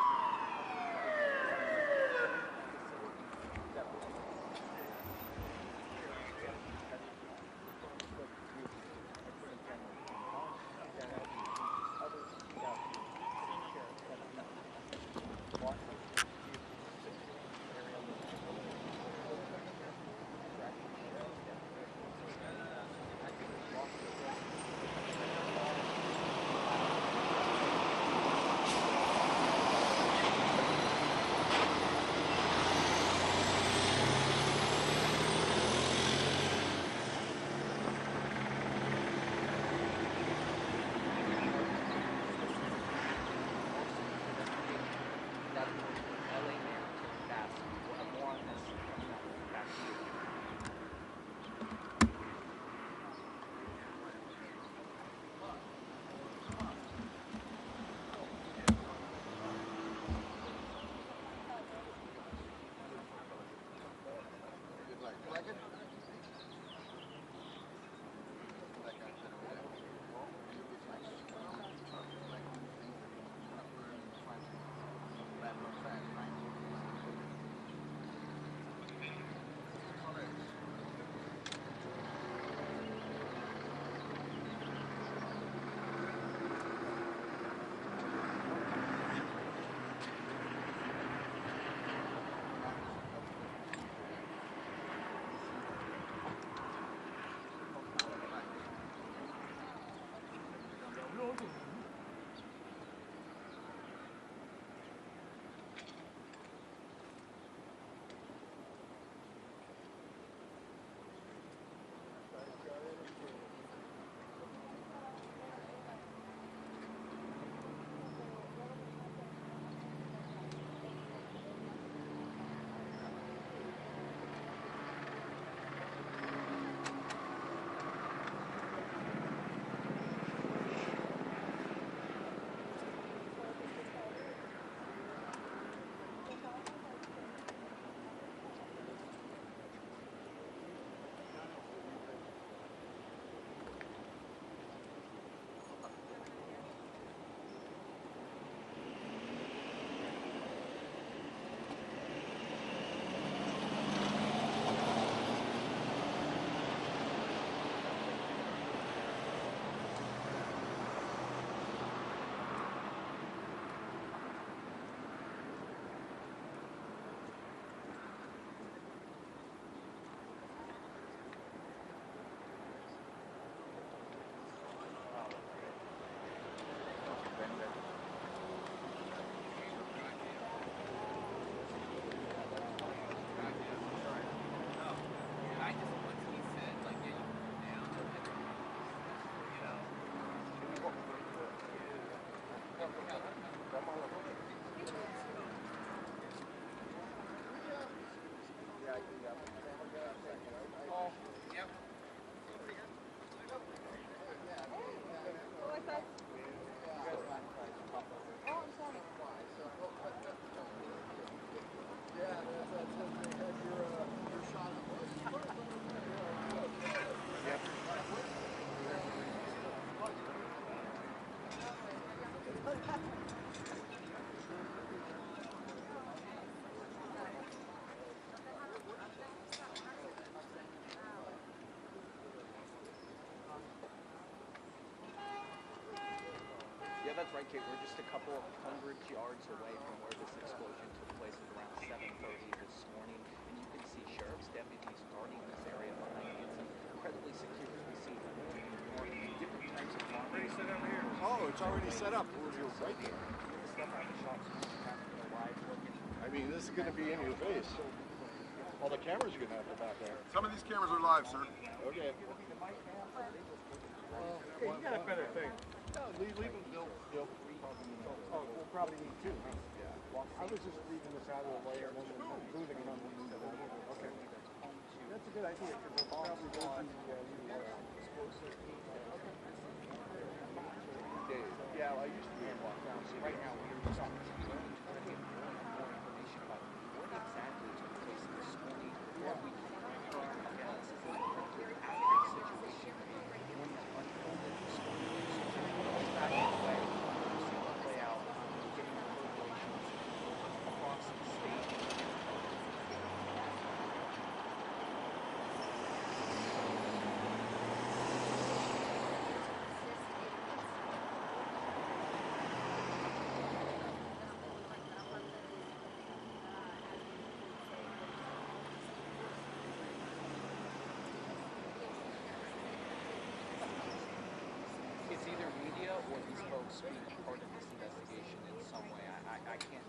Yeah, that's right, Kate. We're just a couple of hundred yards away from where this explosion took place at around 7:30 this morning, and you can see sheriff's deputies guarding this area behind me. It's incredibly secure as we see different types of bombs. Oh, it's already set up. You're right there. The stuff out of the shops have to arrive looking. I mean, this is going to be in your face. All the cameras are going to have to back there. Some of these cameras are live, sir. Okay. Okay, you got a better thing. No, leave them. They'll Oh, we'll probably need two, huh? I was just leaving this out of the way and then moving it on the Okay. That's a good idea, because we'll probably go to Yeah, I used to be able to walk down. So right now we're just on more information about what exactly took place this morning. What we can confirm, again, this is an active situation. When it unfolded this morning, it's back in the way. We've seen it play out, getting reverberations across the state. It's either media or these folks being a part of this investigation in some way. I can't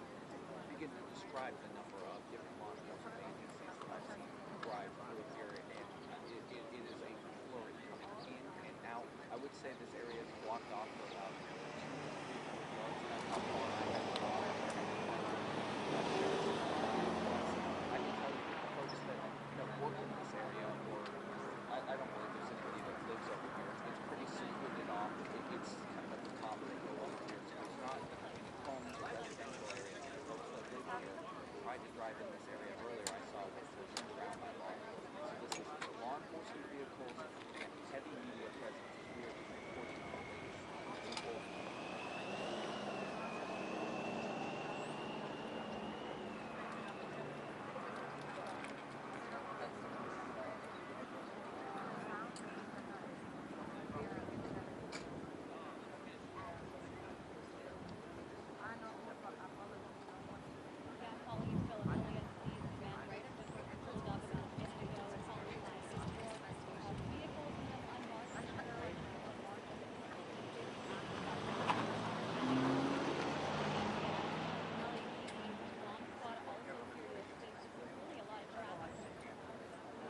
begin to describe the number of different law enforcement agencies that I've seen drive through here, and it is a flurry coming in and out. I would say this area is blocked off for about 2 to 3 yards. That's how far I have gone. I can tell you the folks that work in this area, or I don't believe there's anybody that lives over here. It's pretty secluded off. It's kind of at the top of the hill over here, so there's not any homes or residential areas. The folks that live here tried to drive in this area earlier. I saw that was turned around by law enforcement. So this is law enforcement vehicles and heavy media presence here reporting from people.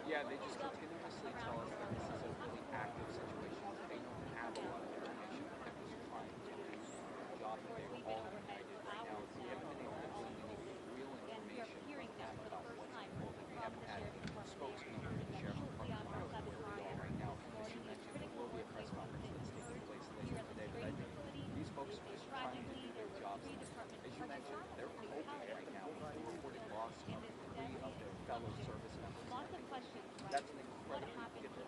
Yeah, they just continuously tell us that this is a really active situation. They don't have a lot of information, but they're just trying to do their job, and they're all united right now. We haven't been able to glean any real information from them about what's unfolding. We haven't had any spokespeople for the sheriff's department on where we are right now. As you mentioned, there will be a press conference that's taking place later today, but I think these folks are just trying to do their jobs. As you mentioned, they're hoping right now with the reported loss of 3 of their fellow service members. Lots of questions, right? That's an incredibly What happened? difficult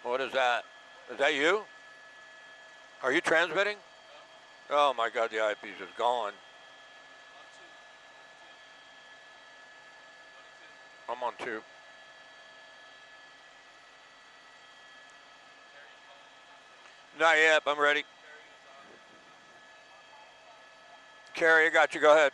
What is that? Is that you? Are you transmitting? Oh my God, the eyepiece is gone. I'm on 2. Not yet, I'm ready. Carrie, I got you, go ahead.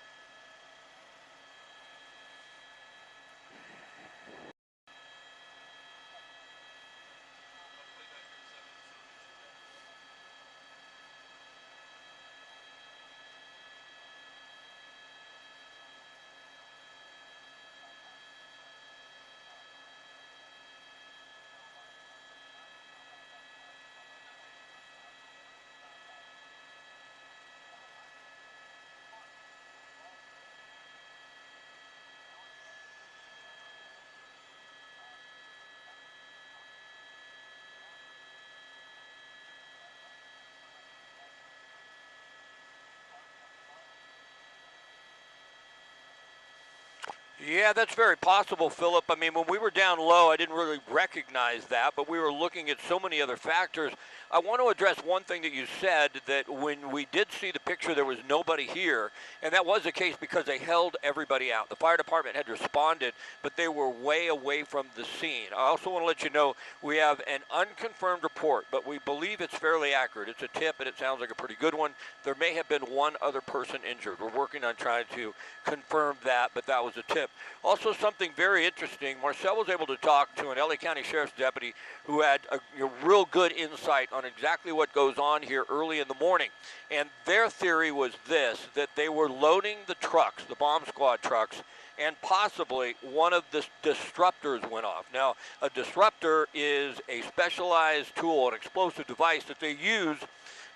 Yeah, that's very possible, Philip. I mean, when we were down low, I didn't really recognize that, but we were looking at so many other factors. I want to address one thing that you said, that when we did see the picture, there was nobody here, and that was the case because they held everybody out. The fire department had responded, but they were way away from the scene. I also want to let you know we have an unconfirmed report, but we believe it's fairly accurate. It's a tip, and it sounds like a pretty good one. There may have been one other person injured. We're working on trying to confirm that, but that was a tip. Also, something very interesting, Marcel was able to talk to an LA County Sheriff's deputy who had a real good insight on exactly what goes on here early in the morning. And their theory was this, that they were loading the trucks, the bomb squad trucks, and possibly one of the disruptors went off. Now, a disruptor is a specialized tool, an explosive device that they use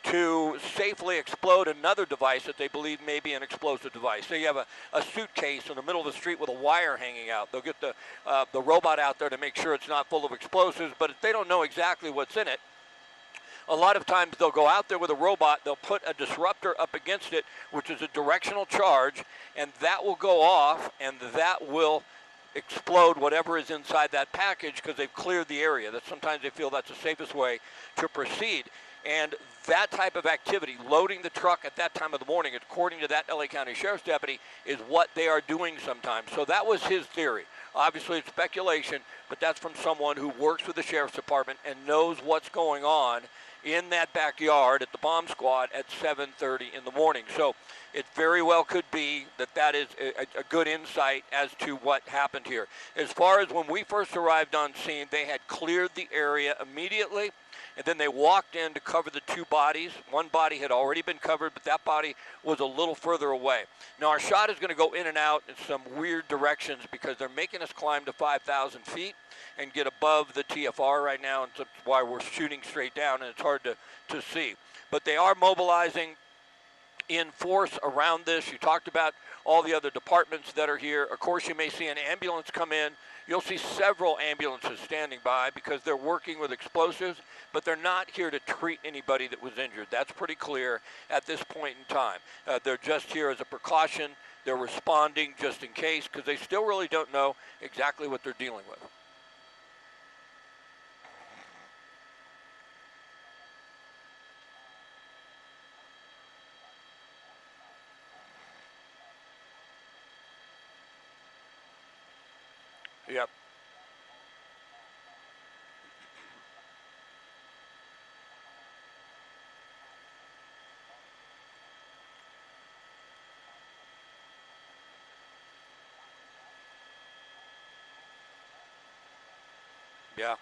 to safely explode another device that they believe may be an explosive device. So you have a suitcase in the middle of the street with a wire hanging out. They'll get the robot out there to make sure it's not full of explosives, but if they don't know exactly what's in it, a lot of times they'll go out there with a robot, they'll put a disruptor up against it, which is a directional charge, and that will go off, and that will explode whatever is inside that package because they've cleared the area. That sometimes they feel that's the safest way to proceed. And that type of activity, loading the truck at that time of the morning, according to that LA County Sheriff's deputy, is what they are doing sometimes. So that was his theory. Obviously, it's speculation, but that's from someone who works with the Sheriff's Department and knows what's going on in that backyard at the bomb squad at 7:30 in the morning. So it very well could be that that is a good insight as to what happened here. As far as when we first arrived on scene, they had cleared the area immediately, and then they walked in to cover the 2 bodies. One body had already been covered, but that body was a little further away. Now, our shot is going to go in and out in some weird directions because they're making us climb to 5,000 feet and get above the TFR right now, and that's why we're shooting straight down, and it's hard to see. But they are mobilizing in force around this. You talked about all the other departments that are here. Of course, you may see an ambulance come in. You'll see several ambulances standing by because they're working with explosives, but they're not here to treat anybody that was injured. That's pretty clear at this point in time. They're just here as a precaution. They're responding just in case because they still really don't know exactly what they're dealing with. Yep. Yeah.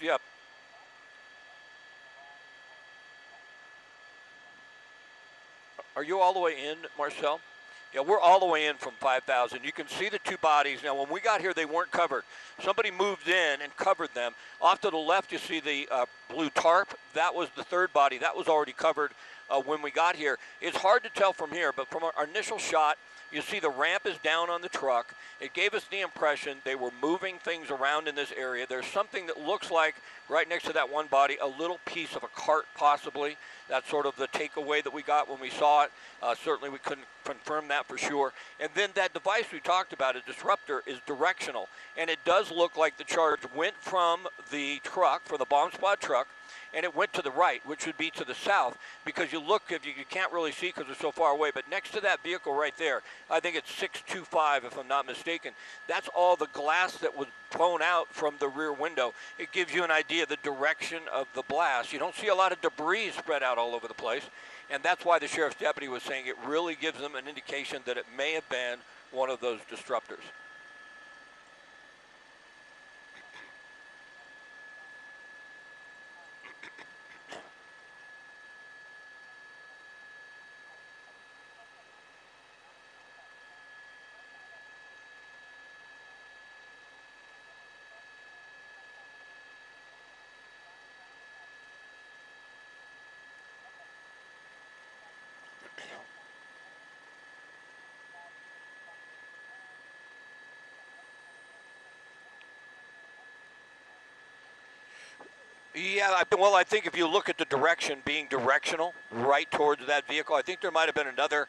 Yep. Are you all the way in, Marcel? Yeah, we're all the way in from 5,000. You can see the 2 bodies. Now, when we got here, they weren't covered. Somebody moved in and covered them. Off to the left, you see the blue tarp. That was the 3rd body. That was already covered when we got here. It's hard to tell from here, but from our initial shot, You see the ramp is down on the truck. It gave us the impression they were moving things around in this area. There's something that looks like, right next to that one body, a little piece of a cart possibly. That's sort of the takeaway that we got when we saw it. Certainly we couldn't confirm that for sure. And then that device we talked about, a disruptor, is directional. And it does look like the charge went from the truck, from the bomb squad truck, and it went to the right, which would be to the south, because you look, if you can't really see because it's so far away, but next to that vehicle right there, I think it's 625 if I'm not mistaken, that's all the glass that was blown out from the rear window. It gives you an idea of the direction of the blast. You don't see a lot of debris spread out all over the place, and that's why the sheriff's deputy was saying it really gives them an indication that it may have been one of those disruptors. Yeah, well, I think if you look at the direction being directional right towards that vehicle, I think there might have been another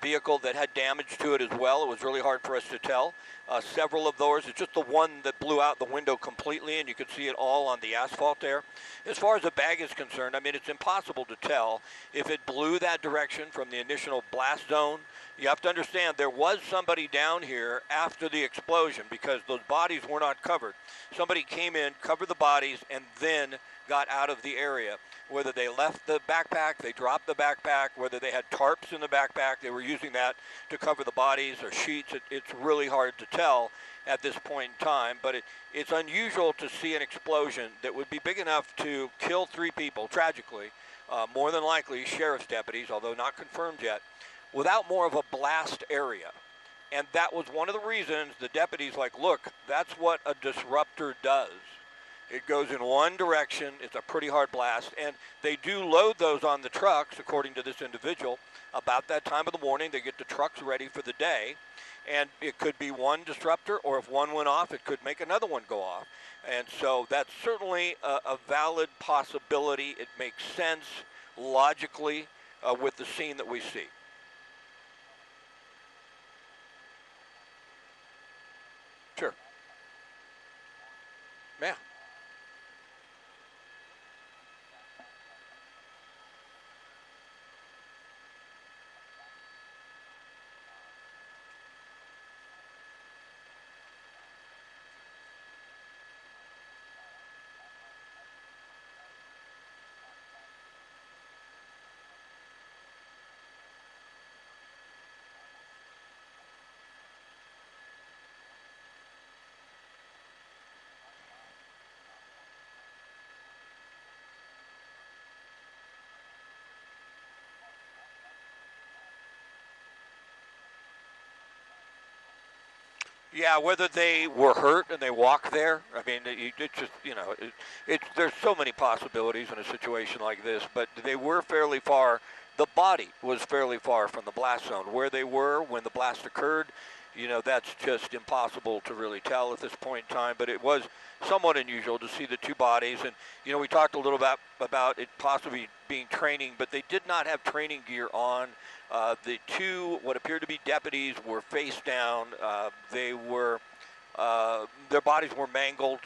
vehicle that had damage to it as well. It was really hard for us to tell. Several of those, it's just the one that blew out the window completely, and you could see it all on the asphalt there. As far as the bag is concerned, I mean, it's impossible to tell if it blew that direction from the initial blast zone. You have to understand there was somebody down here after the explosion because those bodies were not covered. Somebody came in, covered the bodies, and then got out of the area. Whether they left the backpack, they dropped the backpack, whether they had tarps in the backpack, they were using that to cover the bodies or sheets. It's really hard to tell at this point in time, but it's unusual to see an explosion that would be big enough to kill 3 people, tragically, more than likely sheriff's deputies, although not confirmed yet, without more of a blast area. And that was one of the reasons the deputies like, look, that's what a disruptor does. It goes in one direction. It's a pretty hard blast. And they do load those on the trucks, according to this individual. About that time of the morning, they get the trucks ready for the day. And it could be one disruptor, or if one went off, it could make another one go off. And so that's certainly a valid possibility. It makes sense logically with the scene that we see. Sure. Yeah. Yeah, whether they were hurt and they walked there. I mean, it just, you know, there's so many possibilities in a situation like this, but they were fairly far. The body was fairly far from the blast zone. Where they were when the blast occurred, you know, that's just impossible to really tell at this point in time, but it was somewhat unusual to see the 2 bodies. And, you know, we talked a little about it possibly being training, but they did not have training gear on. The 2, what appeared to be deputies, were face down. They were, their bodies were mangled.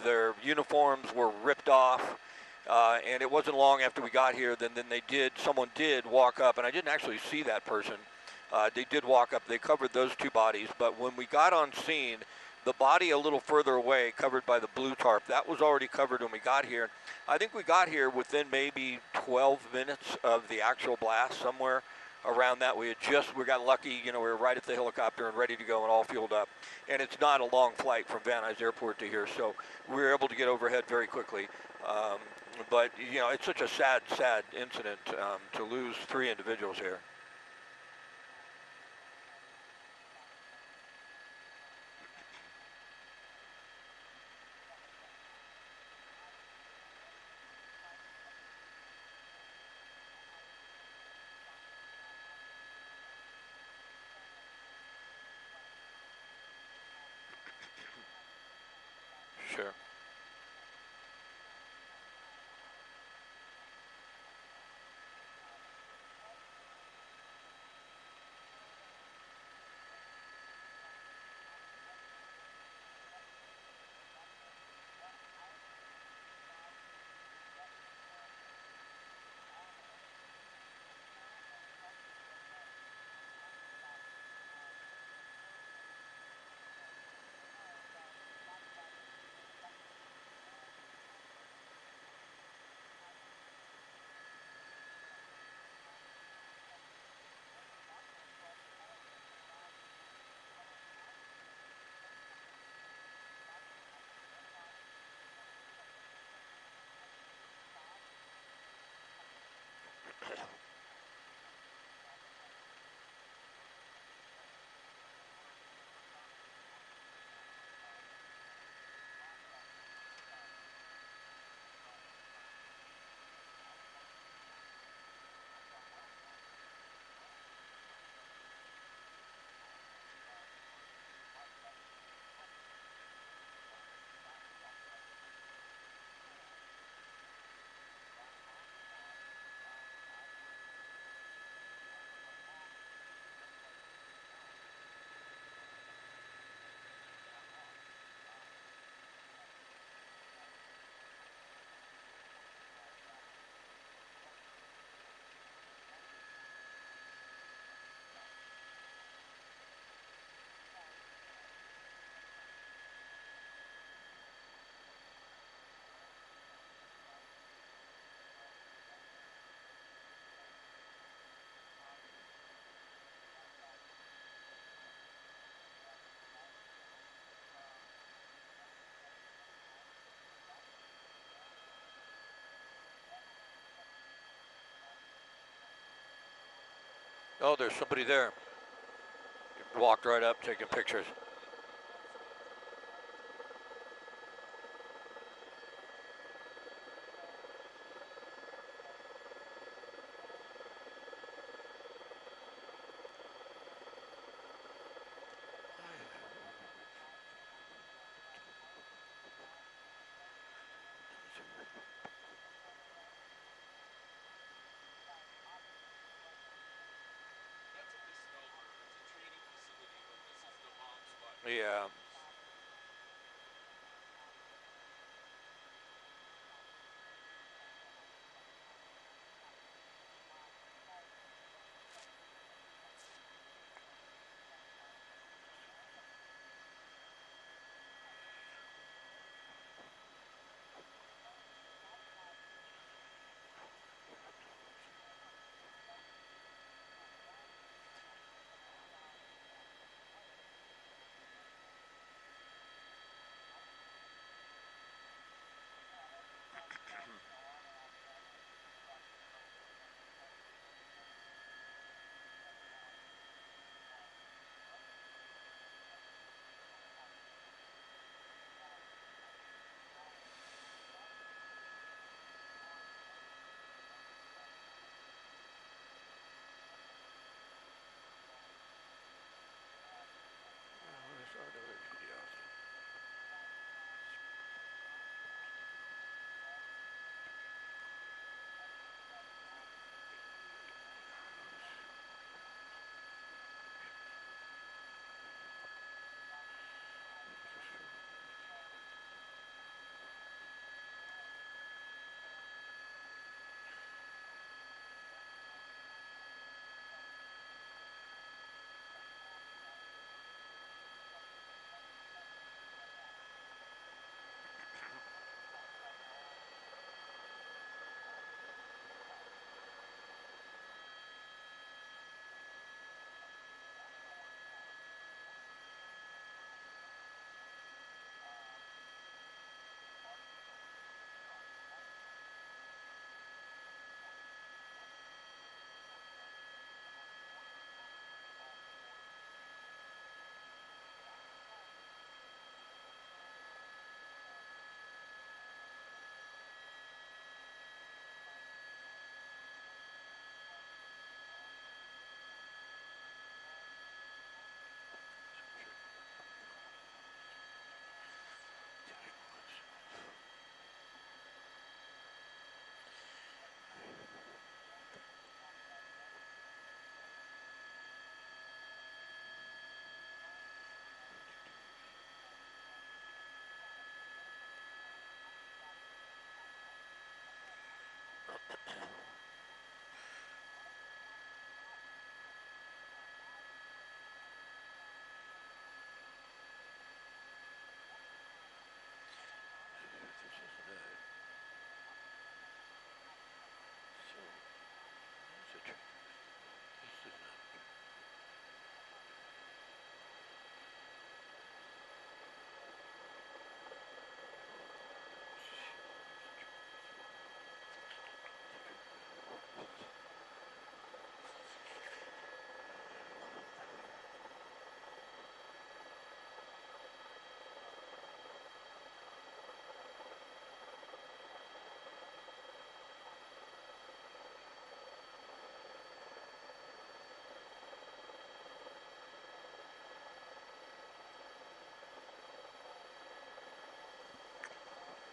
Their uniforms were ripped off. And it wasn't long after we got here, then someone did walk up, and I didn't actually see that person. They did walk up. They covered those 2 bodies. But when we got on scene, the body a little further away, covered by the blue tarp, that was already covered when we got here. I think we got here within maybe 12 minutes of the actual blast, somewhere around that. We got lucky, you know, we were right at the helicopter and ready to go and all fueled up. And it's not a long flight from Van Nuys Airport to here, so we were able to get overhead very quickly. But, you know, it's such a sad incident to lose 3 individuals here. Sure. Oh, there's somebody there. Walked right up, taking pictures. That's a misnomer. It's a training facility, but this is the bomb squad. Yeah.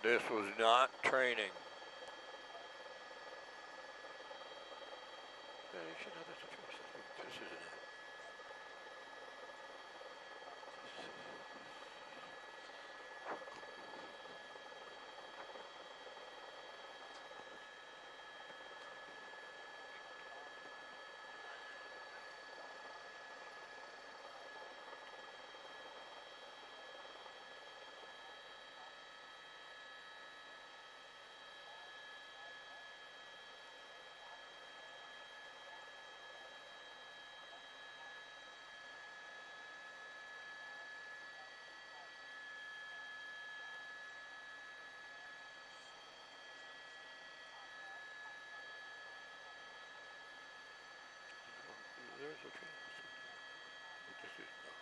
This was not training. Yeah, you should have this. This isn't it. There's a training. But this is not.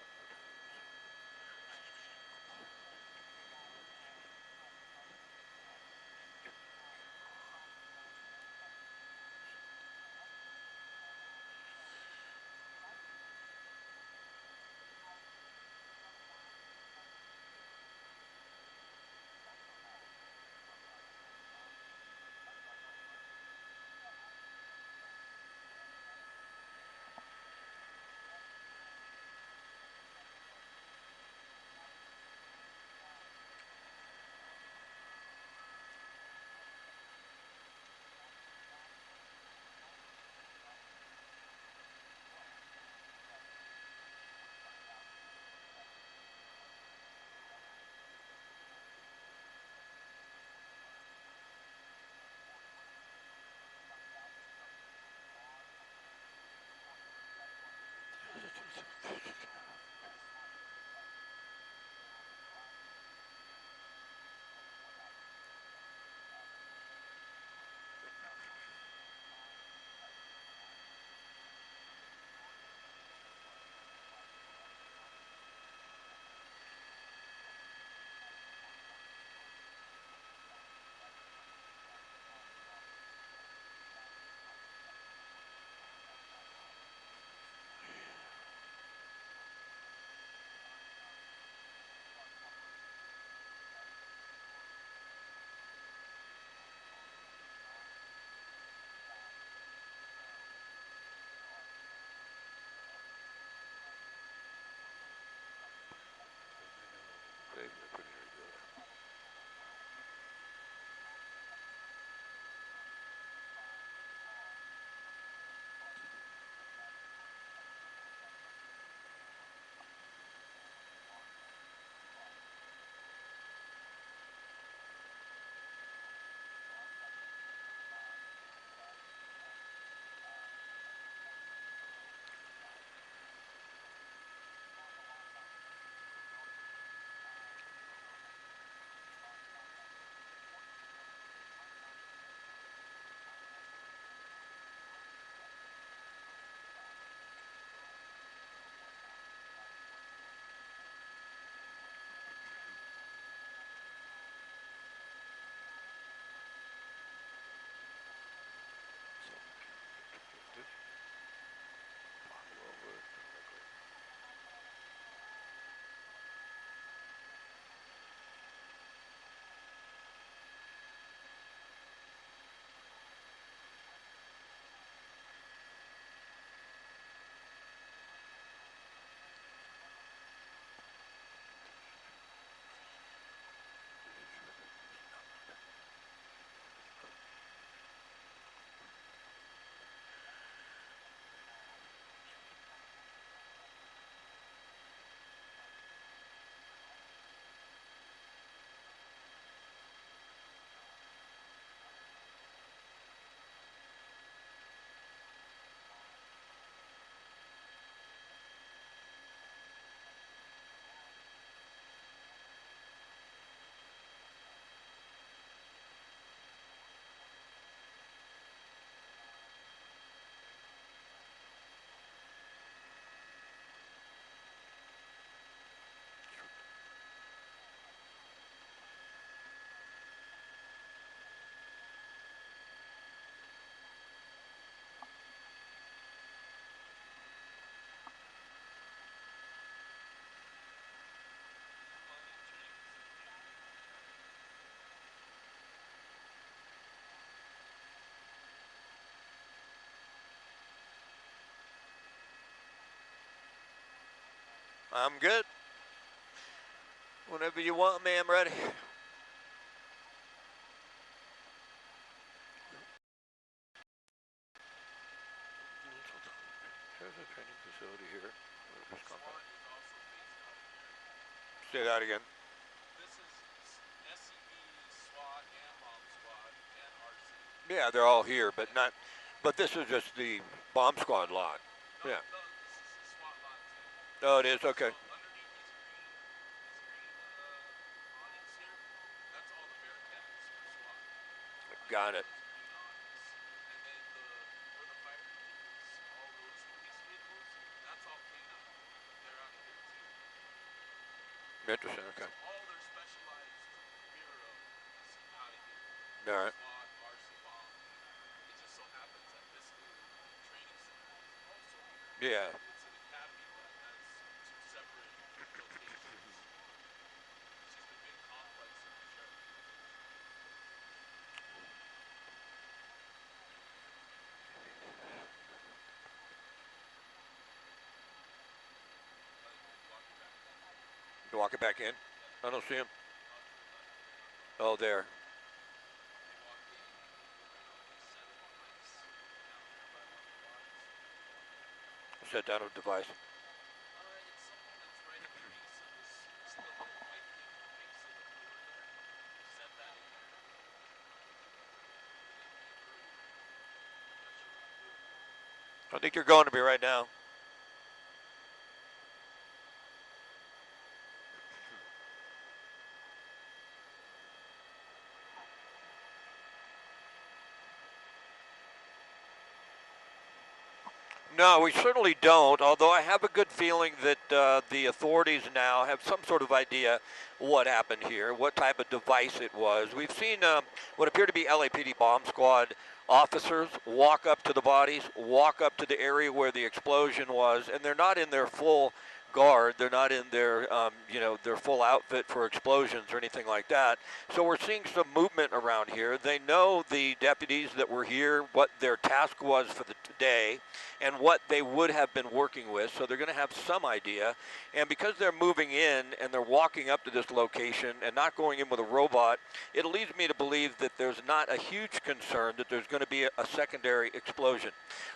I'm good. Whenever you want me, I'm ready. There's a training facility here. Say that again. This is SCV, SWAT, and Bomb Squad, and RC. Yeah, they're all here, but not. But this is just the bomb squad lot. No, Yeah. no, this is the SWAT lot too. Oh, it is. Okay. So underneath these green awnings here, that's all the Bearcats for SWAT. Got it. These green awnings. And then where the fire engine is, all those police vehicles, that's all canine. They're out of here too. Interesting. Okay. So all their specialized bureau is out of here. All right. SWAT, RC bomb. It just so happens that this new training center is also here. Yeah. It's an academy, but it has two separate locations. It's just a big complex in the church. You walk it back in. I don't see him. Oh, there. Shut down a device. It's something that's right at the base of this little white thing at the base of the floor there. Set that in there. I think you're going to be right now. No, we certainly don't, although I have a good feeling that the authorities now have some sort of idea what happened here, what type of device it was. We've seen what appear to be LAPD bomb squad officers walk up to the bodies, walk up to the area where the explosion was, and they're not in their full guard. They're not in their, their full outfit for explosions or anything like that. So we're seeing some movement around here. They know the deputies that were here, what their task was for the day, and what they would have been working with. So they're going to have some idea. And because they're moving in and they're walking up to this location and not going in with a robot, it leads me to believe that there's not a huge concern that there's going to be a secondary explosion.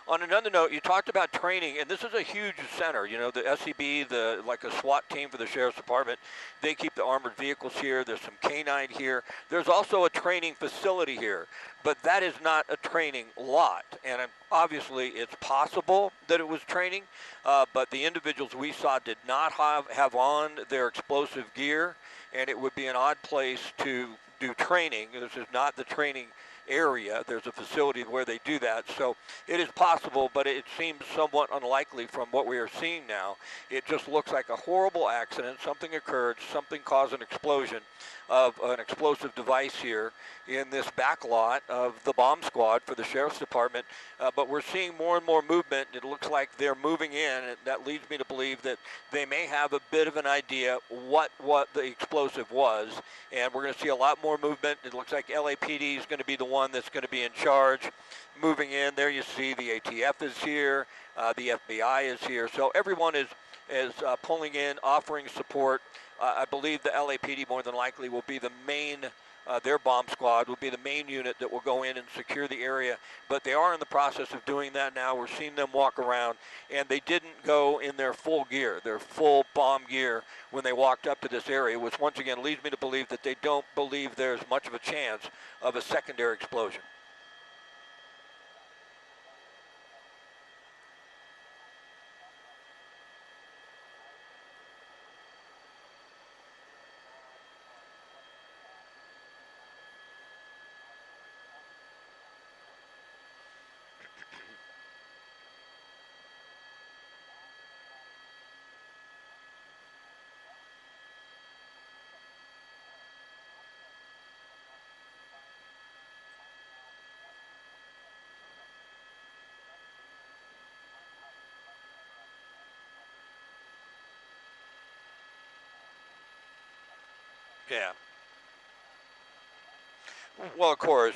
On another note, you talked about training, and this is a huge center. You know, the SCB, like a SWAT team for the Sheriff's Department, they keep the armored vehicles here. There's some canine here. There's also a training facility here, but that is not a training lot. And obviously, it's possible that it was training, but the individuals we saw did not have on their explosive gear, and it would be an odd place to do training. This is not the training area. There's a facility where they do that. So it is possible, but it seems somewhat unlikely from what we are seeing now. It just looks like a horrible accident. Something occurred. Something caused an explosion of an explosive device here in this back lot of the bomb squad for the Sheriff's Department. But we're seeing more and more movement. It looks like they're moving in, and that leads me to believe that they may have a bit of an idea what the explosive was. And we're going to see a lot more movement. It looks like LAPD is going to be the one that's going to be in charge. Moving in, there you see the ATF is here, the FBI is here. So everyone is pulling in, offering support. I believe the LAPD more than likely will be the main, their bomb squad will be the main unit that will go in and secure the area. But they are in the process of doing that now. We're seeing them walk around, and they didn't go in their full gear, their full bomb gear when they walked up to this area, which once again leads me to believe that they don't believe there's much of a chance of a secondary explosion. Yeah. Well, of course.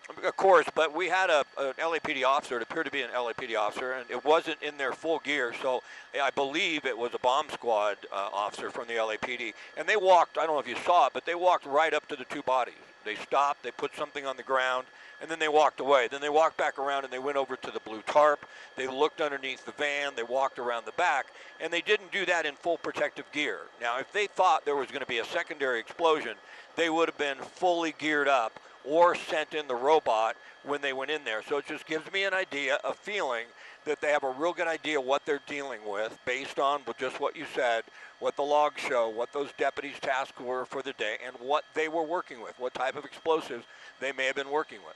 Of course, but we had an LAPD officer. It appeared to be an LAPD officer, and it wasn't in their full gear. So I believe it was a bomb squad officer from the LAPD. And they walked, I don't know if you saw it, but they walked right up to the two bodies. They stopped, they put something on the ground, and then they walked away. Then they walked back around and they went over to the blue tarp. They looked underneath the van. They walked around the back, and they didn't do that in full protective gear. Now, if they thought there was going to be a secondary explosion, they would have been fully geared up or sent in the robot when they went in there. So it just gives me an idea, a feeling that they have a real good idea what they're dealing with based on just what you said, what the logs show, what those deputies' tasks were for the day, and what they were working with, what type of explosives they may have been working with.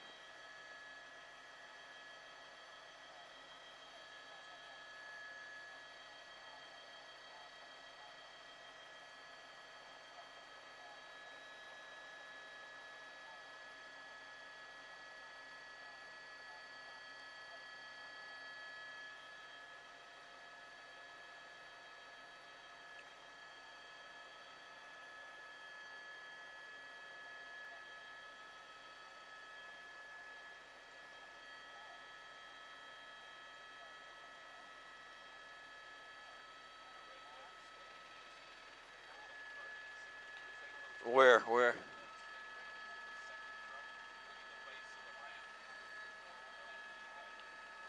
Where?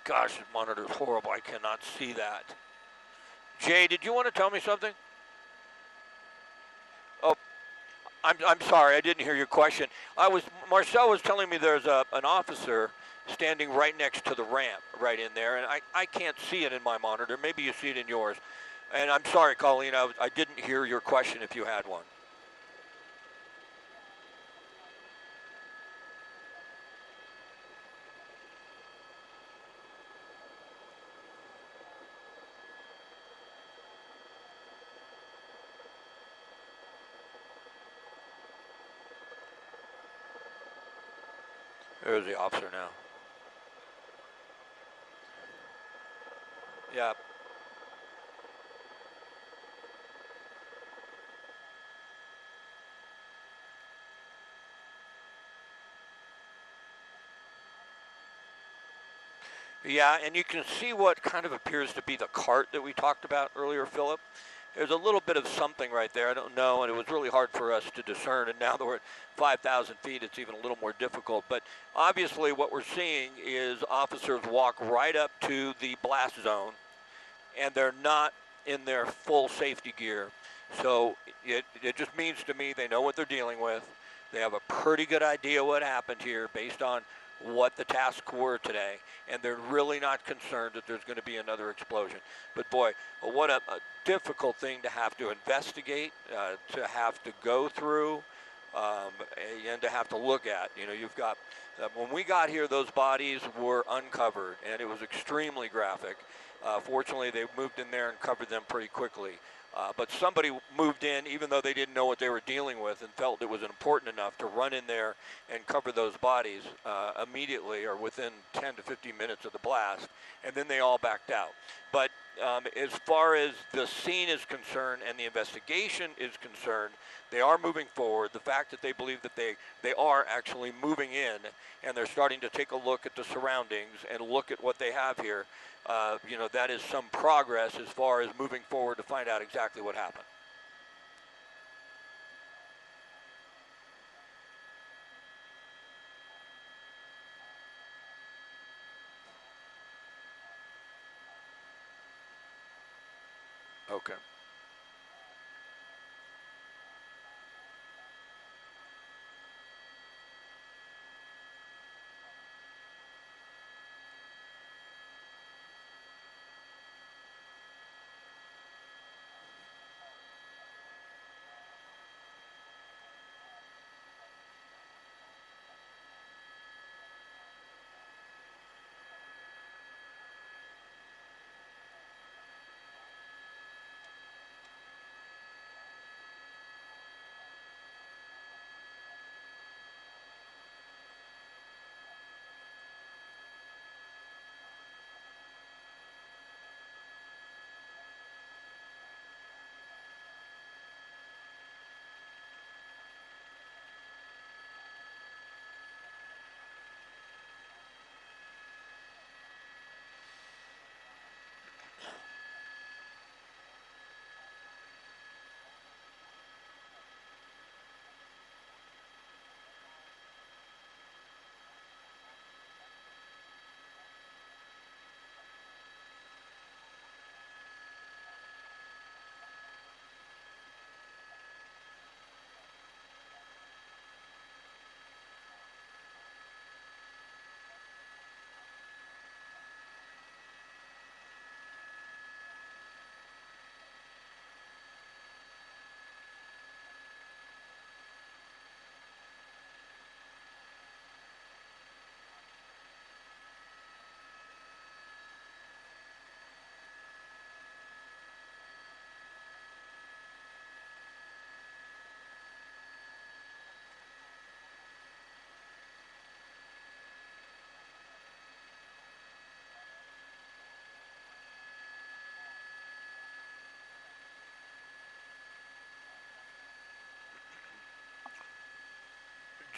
Gosh, the monitor's horrible. I cannot see that. Jay, did you want to tell me something? Oh, I'm sorry. I didn't hear your question. Marcel was telling me there's an officer standing right next to the ramp right in there, and I can't see it in my monitor. Maybe you see it in yours. And I'm sorry, Colleen. I didn't hear your question if you had one. There's the officer now. Yeah. Yeah, and you can see what kind of appears to be the cart that we talked about earlier, Philip. There's a little bit of something right there. I don't know, and it was really hard for us to discern. And now that we're at 5,000 feet, it's even a little more difficult. But obviously what we're seeing is officers walk right up to the blast zone, and they're not in their full safety gear. So it just means to me they know what they're dealing with. They have a pretty good idea what happened here based on what the tasks were today, and they're really not concerned that there's going to be another explosion. But boy, what a difficult thing to have to investigate, to have to go through, and to have to look at. You know, you've got, when we got here, those bodies were uncovered, and it was extremely graphic. Fortunately, they moved in there and covered them pretty quickly. But somebody moved in, even though they didn't know what they were dealing with, and felt it was important enough to run in there and cover those bodies immediately or within 10 to 15 minutes of the blast, and then they all backed out. But as far as the scene is concerned and the investigation is concerned, they are moving forward. The fact that they believe that they are actually moving in, and they're starting to take a look at the surroundings and look at what they have here, you know, that is some progress as far as moving forward to find out exactly what happened. Okay.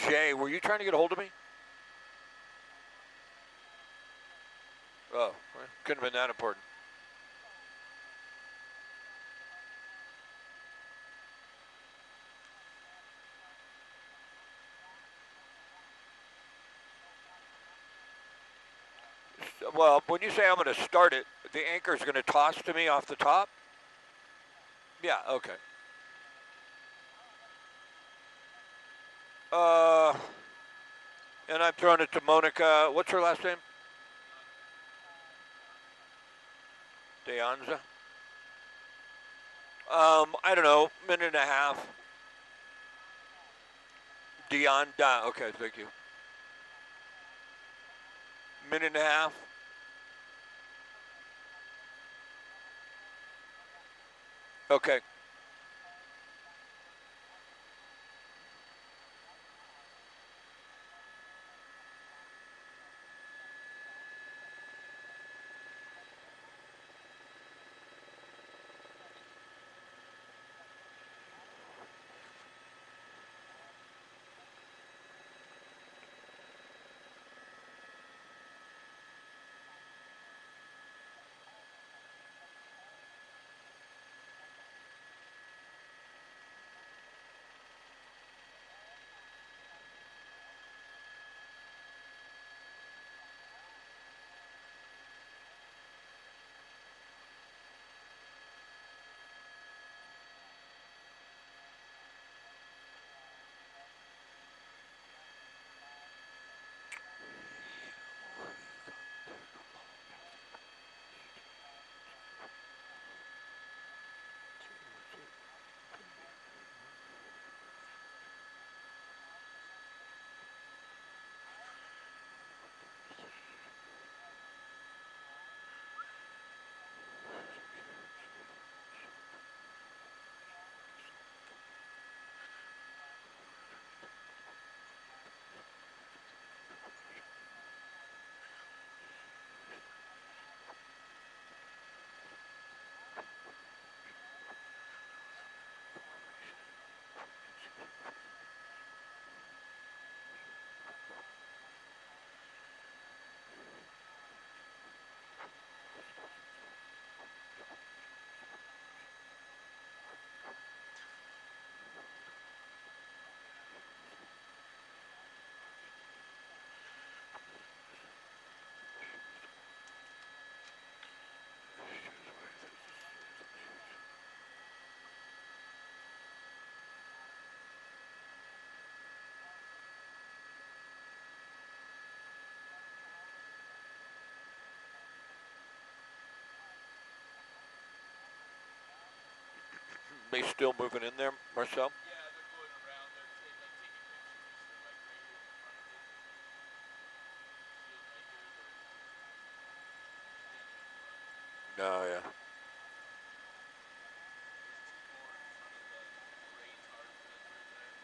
Jay, were you trying to get a hold of me? Oh, well, couldn't have been that important. Well, when you say I'm going to start it, the anchor's going to toss to me off the top? Yeah, okay. And I'm throwing it to Monica. What's her last name? Deanza. I don't know, minute and a half. Deonda. Okay, thank you. Minute and a half. Okay. They still moving in there, Marcel? Yeah, they're going around. They're taking pictures. They're like right here in front of it. See them right here. They're standing in front. No, yeah. There's two more in front of the gray tarp that's right there.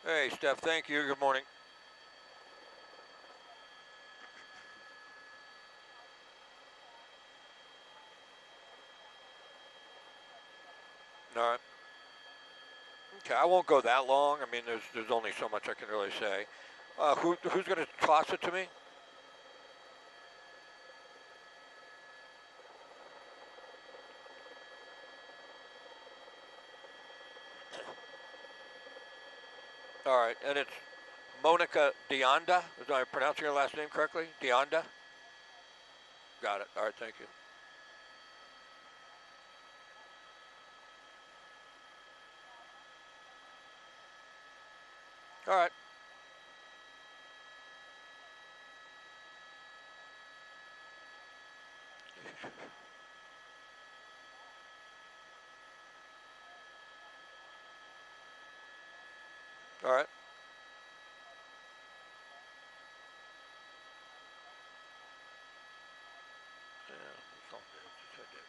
Hey, Steph, thank you. Good morning. All right. Okay, I won't go that long. I mean, there's only so much I can really say. Who's going to toss it to me? All right, and it's Monica Deonda. Is I pronouncing your last name correctly? Deonda? Got it. All right, thank you. All right. All right. Yeah, that's all good. Just had to-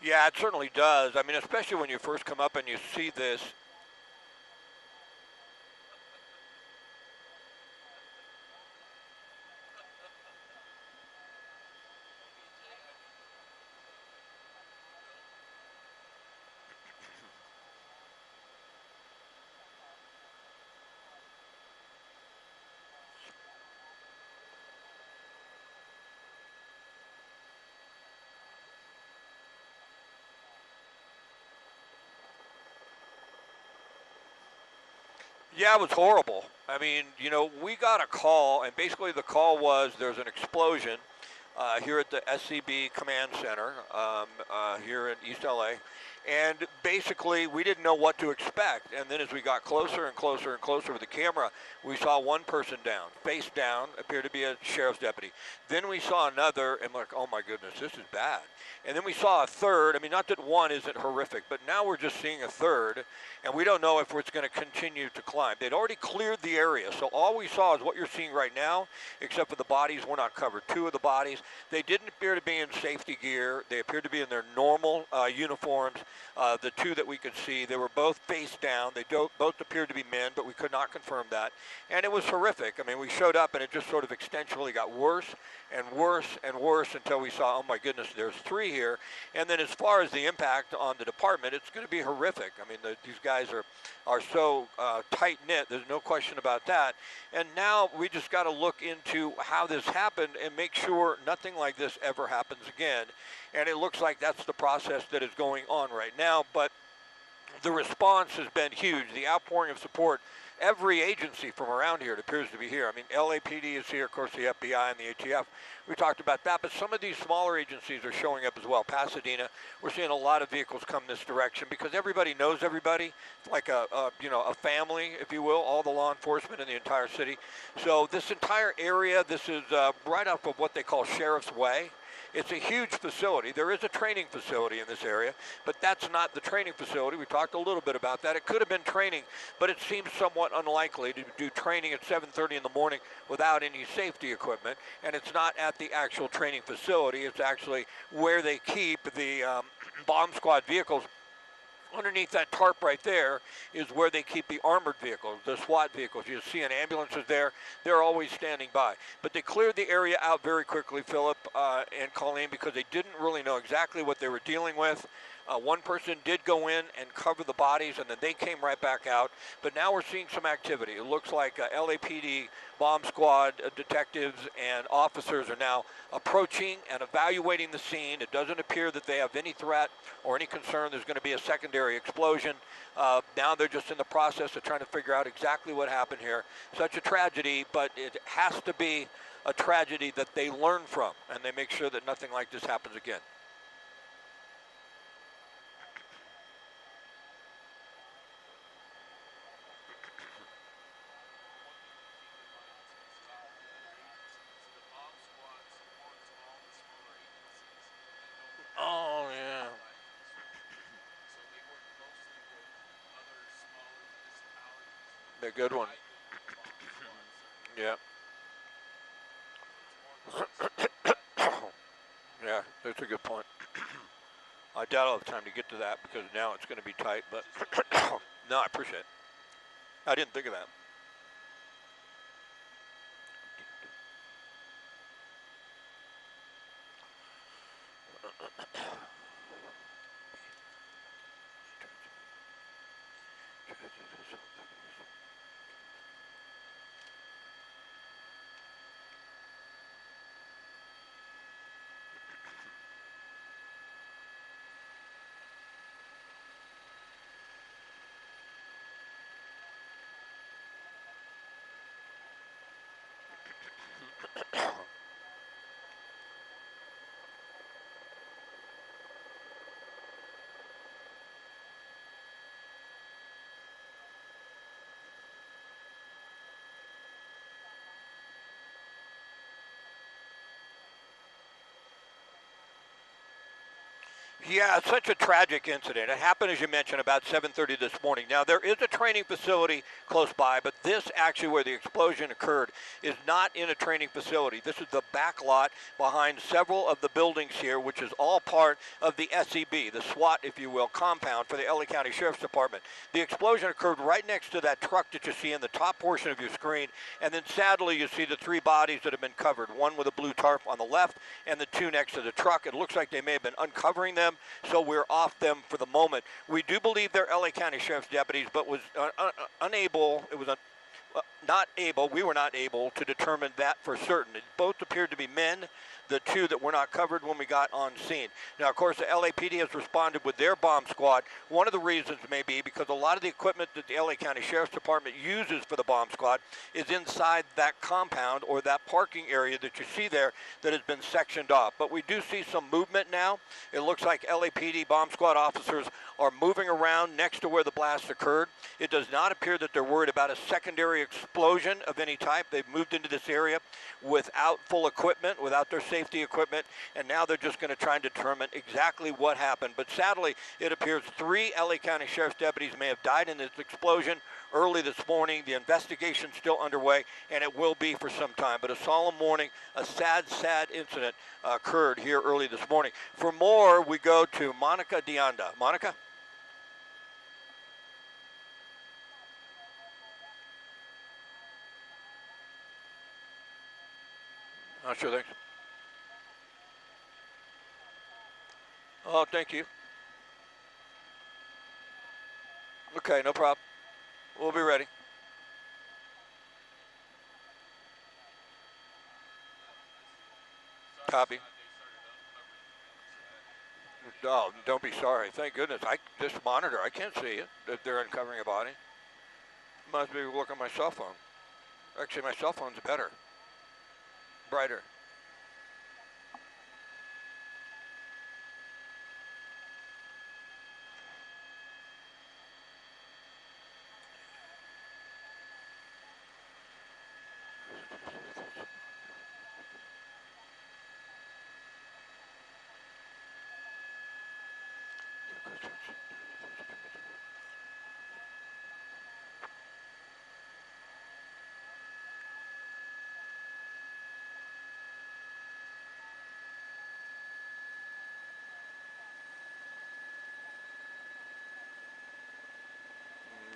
Yeah, it certainly does. I mean, especially when you first come up and you see this. Yeah, it was horrible. I mean, we got a call, and basically the call was there's an explosion here at the SCB Command Center here in East LA. And basically, we didn't know what to expect. And then as we got closer and closer and closer with the camera, we saw one person down, face down, appeared to be a sheriff's deputy. Then we saw another, and we're like, oh my goodness, this is bad. And then we saw a third. I mean, not that one isn't horrific, but now we're just seeing a third, and we don't know if it's going to continue to climb. They'd already cleared the area, so all we saw is what you're seeing right now, except for the bodies were not covered. Two of the bodies, they didn't appear to be in safety gear. They appeared to be in their normal uniforms. The two that we could see, they were both face down. They both appeared to be men, but we could not confirm that. And it was horrific. I mean, we showed up, and it just sort of extensionally got worse and worse and worse until we saw, oh my goodness, there's three here. And then as far as the impact on the department, it's going to be horrific. I mean, these guys are so tight-knit. There's no question about that. And now we just got to look into how this happened and make sure nothing like this ever happens again. And it looks like that's the process that is going on right now. But the response has been huge. The outpouring of support, every agency from around here, it appears to be here. I mean, LAPD is here, of course, the FBI and the ATF. We talked about that, but some of these smaller agencies are showing up as well. Pasadena, we're seeing a lot of vehicles come this direction because everybody knows everybody. It's like a family, if you will, all the law enforcement in the entire city. So this entire area, this is right off of what they call Sheriff's Way. It's a huge facility. There is a training facility in this area, but that's not the training facility. We talked a little bit about that. It could have been training, but it seems somewhat unlikely to do training at 7:30 in the morning without any safety equipment, and it's not at the actual training facility. It's actually where they keep the bomb squad vehicles. Underneath that tarp right there is where they keep the armored vehicles, the SWAT vehicles. You see an ambulances there. They're always standing by. But they cleared the area out very quickly, Philip and Colleen, because they didn't really know exactly what they were dealing with. One person did go in and cover the bodies, and then they came right back out. But now we're seeing some activity. It looks like LAPD bomb squad detectives and officers are now approaching and evaluating the scene. It doesn't appear that they have any threat or any concern there's going to be a secondary explosion. Now they're just in the process of trying to figure out exactly what happened here. Such a tragedy, but it has to be a tragedy that they learn from, and they make sure that nothing like this happens again. Oh, yeah. The good one. Yeah. Yeah, that's a good point. I doubt I'll have time to get to that because now it's going to be tight, but no, I appreciate it. I didn't think of that. Yeah, it's such a tragic incident. It happened, as you mentioned, about 7:30 this morning. Now, there is a training facility close by, but this actually where the explosion occurred is not in a training facility. This is the back lot behind several of the buildings here, which is all part of the SEB, the SWAT, if you will, compound for the LA County Sheriff's Department. The explosion occurred right next to that truck that you see in the top portion of your screen, and then sadly you see the three bodies that have been covered, one with a blue tarp on the left and the two next to the truck. It looks like they may have been uncovering them, so we're off them for the moment. We do believe they're LA County Sheriff's deputies, but was unable, we were not able to determine that for certain. It both appeared to be men, the two that were not covered when we got on scene. Now, of course, the LAPD has responded with their bomb squad. One of the reasons may be because a lot of the equipment that the LA County Sheriff's Department uses for the bomb squad is inside that compound or that parking area that you see there that has been sectioned off. But we do see some movement now. It looks like LAPD bomb squad officers are moving around next to where the blast occurred. It does not appear that they're worried about a secondary explosion of any type. They've moved into this area without full equipment, without their safety equipment, and now they're just going to try and determine exactly what happened. But sadly, it appears 3 LA County Sheriff's deputies may have died in this explosion early this morning. The investigation's still underway, and it will be for some time. But a solemn warning, a sad, sad incident occurred here early this morning. For more, we go to Monica Dianda. Monica? Sure thing. Oh, thank you. Okay, no problem. We'll be ready. Copy. Oh, don't be sorry. Thank goodness. This monitor, I can't see it. If they're uncovering a body. Must be working on my cell phone. Actually, my cell phone's better. Brighter.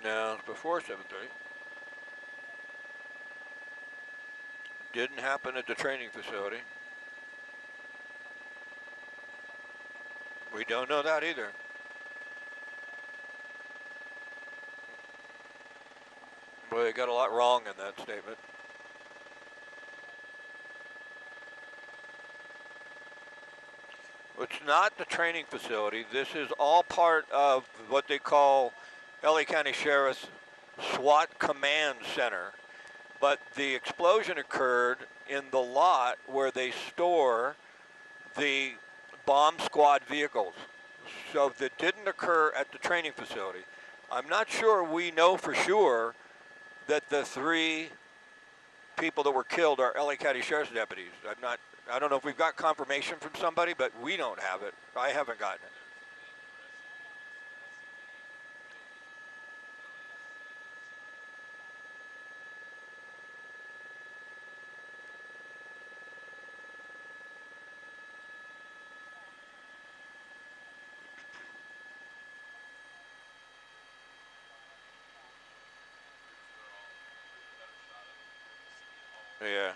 No, it's before 7:30. Didn't happen at the training facility. We don't know that either. Well, they got a lot wrong in that statement. It's not the training facility. This is all part of what they call LA County Sheriff's SWAT Command Center. But the explosion occurred in the lot where they store the bomb squad vehicles. So that didn't occur at the training facility. I'm not sure we know for sure that the 3 people that were killed are LA County Sheriff's deputies. I don't know if we've got confirmation from somebody, but we don't have it. I haven't gotten it. Yeah.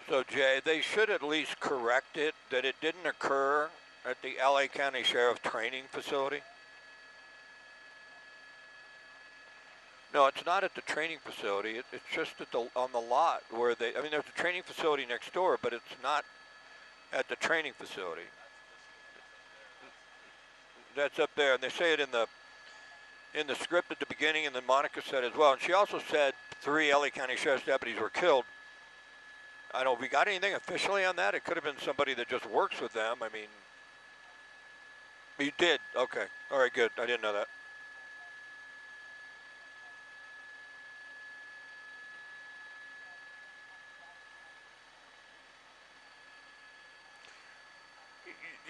So Jay, they should at least correct it that it didn't occur at the LA County Sheriff Training Facility. No, it's not at the training facility. It's just at on the lot where I mean, there's a training facility next door, but it's not at the training facility. That's up there, and they say it in the script at the beginning, and then Monica said as well. And she also said 3 LA County Sheriff's deputies were killed. I don't know if we got anything officially on that. It could have been somebody that just works with them. I mean, you did. Okay. All right, good. I didn't know that.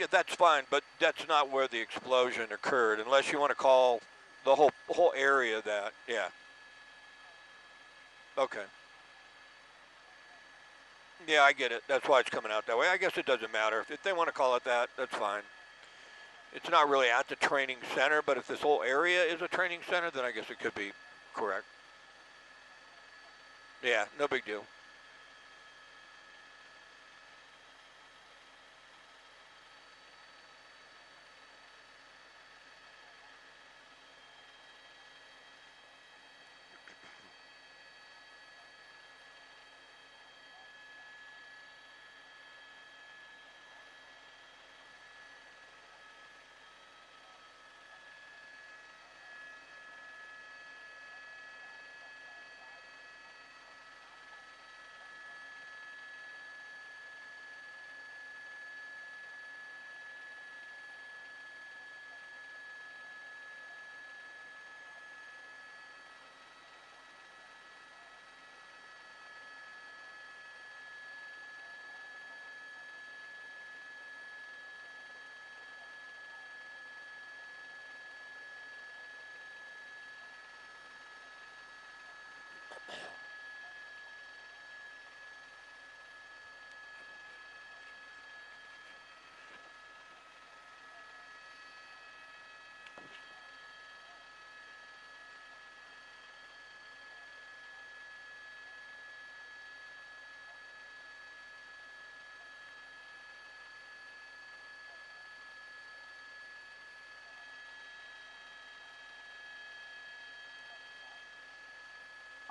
Yeah, that's fine, but that's not where the explosion occurred, unless you want to call the whole area that. Yeah. Okay. Yeah, I get it. That's why it's coming out that way. I guess it doesn't matter. If they want to call it that, that's fine. It's not really at the training center, but if this whole area is a training center, then I guess it could be correct. Yeah, no big deal.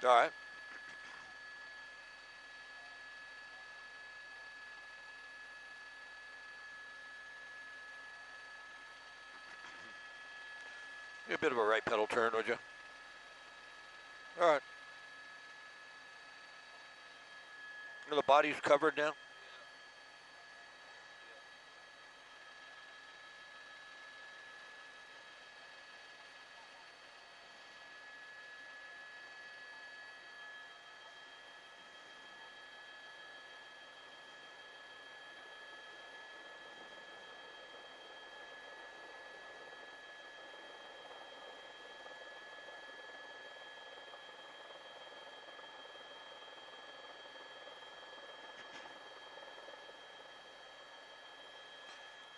All right. A bit of a right pedal turn, would you? All right. The body's covered now?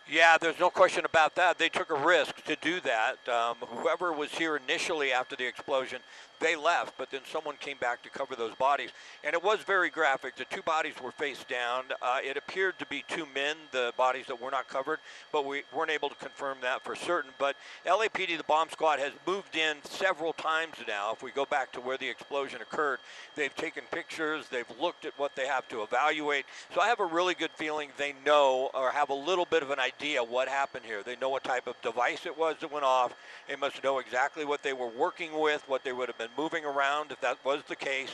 Yeah, there's no question about that. They took a risk to do that. Whoever was here initially after the explosion, they left, but then someone came back to cover those bodies. And it was very graphic. The two bodies were face down. It appeared to be two men, the bodies that were not covered, but we weren't able to confirm that for certain. But LAPD, the bomb squad, has moved in several times now. If we go back to where the explosion occurred, they've taken pictures, they've looked at what they have to evaluate. So I have a really good feeling they know or have a little bit of an idea what happened here. They know what type of device it was that went off. They must know exactly what they were working with, what they would have been moving around if that was the case,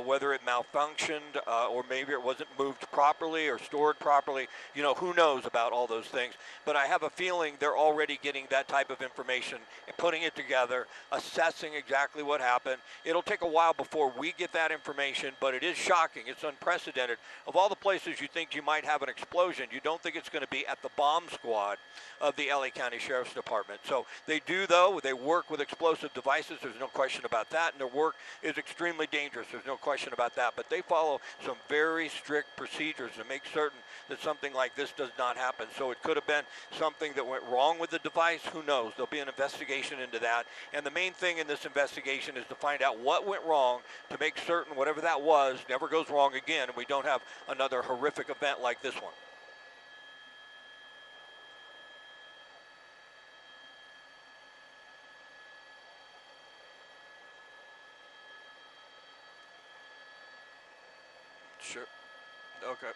whether it malfunctioned or maybe it wasn't moved properly or stored properly. You know, who knows about all those things. But I have a feeling they're already getting that type of information and putting it together, assessing exactly what happened. It'll take a while before we get that information, but it is shocking. It's unprecedented. Of all the places you think you might have an explosion, you don't think it's going to be at the bomb squad of the LA County Sheriff's Department. So they do, though. They work with explosive devices. There's no question about that. And their work is extremely dangerous. There's no question about that. But they follow some very strict procedures to make certain that something like this does not happen. So it could have been something that went wrong with the device. Who knows? There'll be an investigation into that. And the main thing in this investigation is to find out what went wrong to make certain whatever that was never goes wrong again and we don't have another horrific event like this one. Sure. Okay.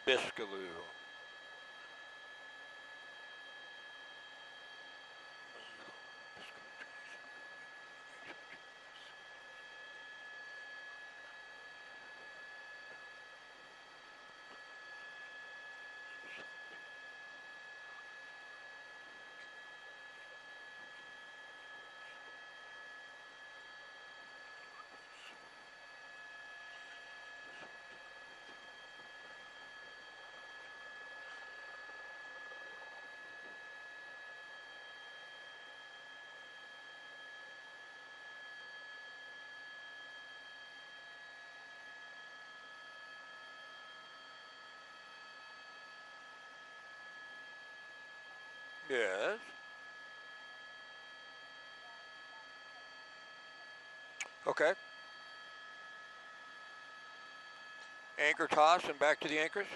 Biscaloo. Yes. Okay. Anchor toss and back to the anchors.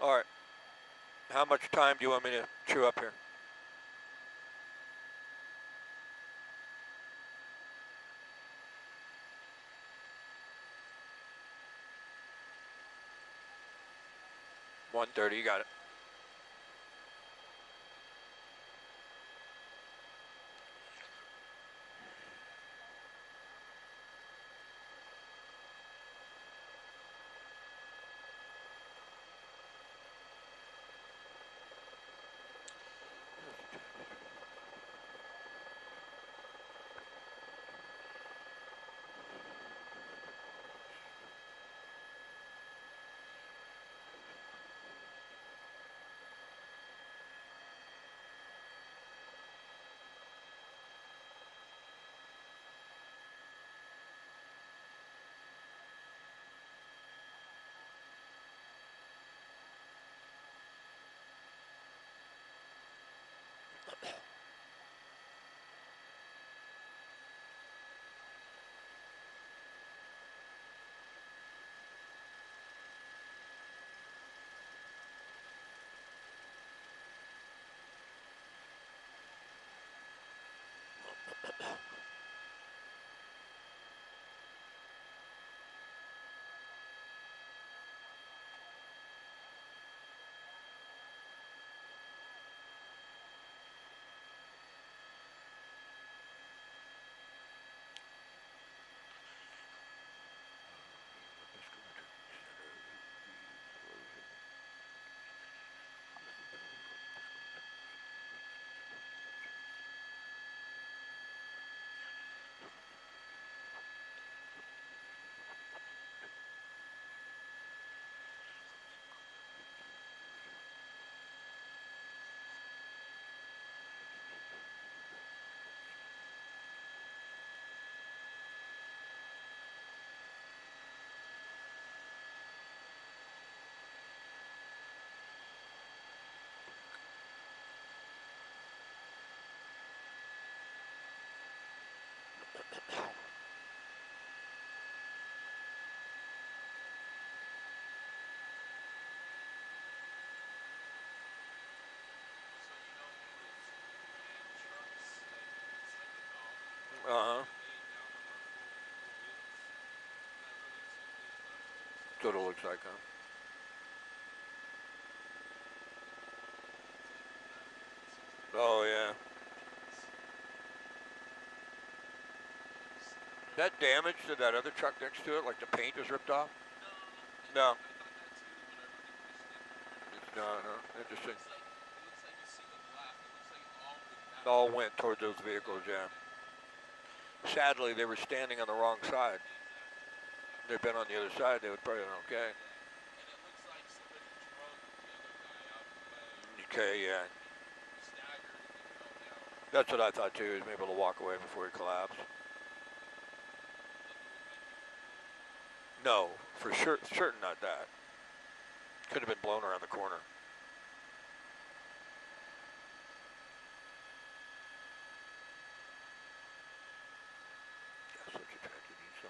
All right. How much time do you want me to chew up here? $1:30, you got it. what it looks like, huh? Oh, yeah. That damage to that other truck next to it, like the paint is ripped off? No. No, no. Interesting. It looks like a single glass. It looks like it all went back. All went toward those vehicles, yeah. Sadly, they were standing on the wrong side. If they'd been on the other side, they would probably have been okay. And it looks like somebody drug the other guy out of the way. Okay, yeah. He staggered and then fell down. That's what I thought too, is maybe able to walk away before he collapsed. No, for sure, certain not that. Could have been blown around the corner. Yeah, such a tragedy, so.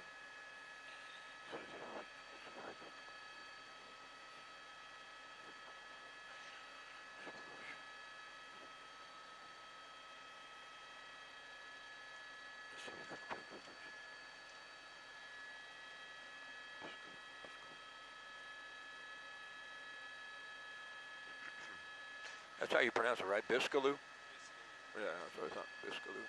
That's how you pronounce it, right? Biscaloo? Yeah, that's what I thought. Biscaloo.